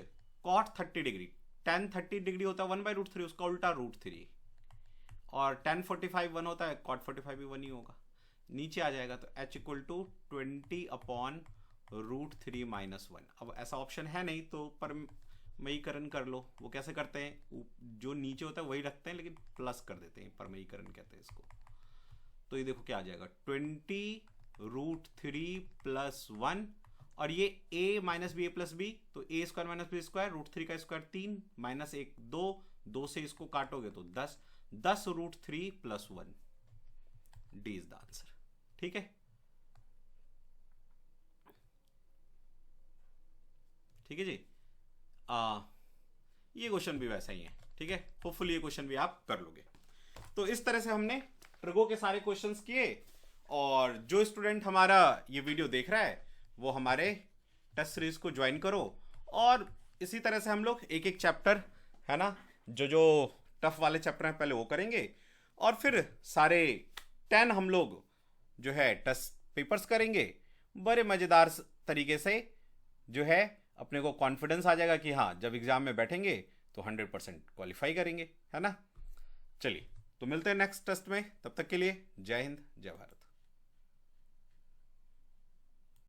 cot 30 degree, tan 30 degree होता है 1/√3, उसका उल्टा √3, और tan 45 1 होता है, cot 45 भी 1 ही होगा, नीचे आ जाएगा। तो h इक्वल टू 20/√3 - 1। अब ऐसा ऑप्शन है नहीं तो परमयीकरण कर लो। वो कैसे करते हैं, जो नीचे होता है वही रखते हैं लेकिन प्लस कर देते हैं, परमयीकरण कहते हैं इसको। तो ये देखो क्या आ जाएगा 20√3 + 1, और ये a - b a + b, तो a² - b² √3 का स्क्वायर 3 -1 2 से इसको काटोगे तो 10 √3 + 1, डी इज द आंसर। ठीक है, ठीक है जी। ये क्वेश्चन भी वैसा ही है, ठीक है, होपफुली ये क्वेश्चन भी आप कर लोगे। तो इस तरह से हमने ट्रिगो के सारे क्वेश्चंस किए, और जो स्टूडेंट हमारा ये वीडियो देख रहा है वो हमारे टेस्ट सीरीज को ज्वाइन करो, और इसी तरह से हम लोग एक एक चैप्टर, है ना, जो जो टफ वाले चैप्टर हैं पहले वो करेंगे, और फिर सारे 10 हम लोग जो है टेस्ट पेपर्स करेंगे। बड़े मज़ेदार तरीके से जो है अपने को कॉन्फिडेंस आ जाएगा कि हाँ, जब एग्जाम में बैठेंगे तो 100% क्वालिफाई करेंगे, है ना। चलिए, तो मिलते हैं नेक्स्ट टेस्ट में, तब तक के लिए जय हिंद, जय भारत।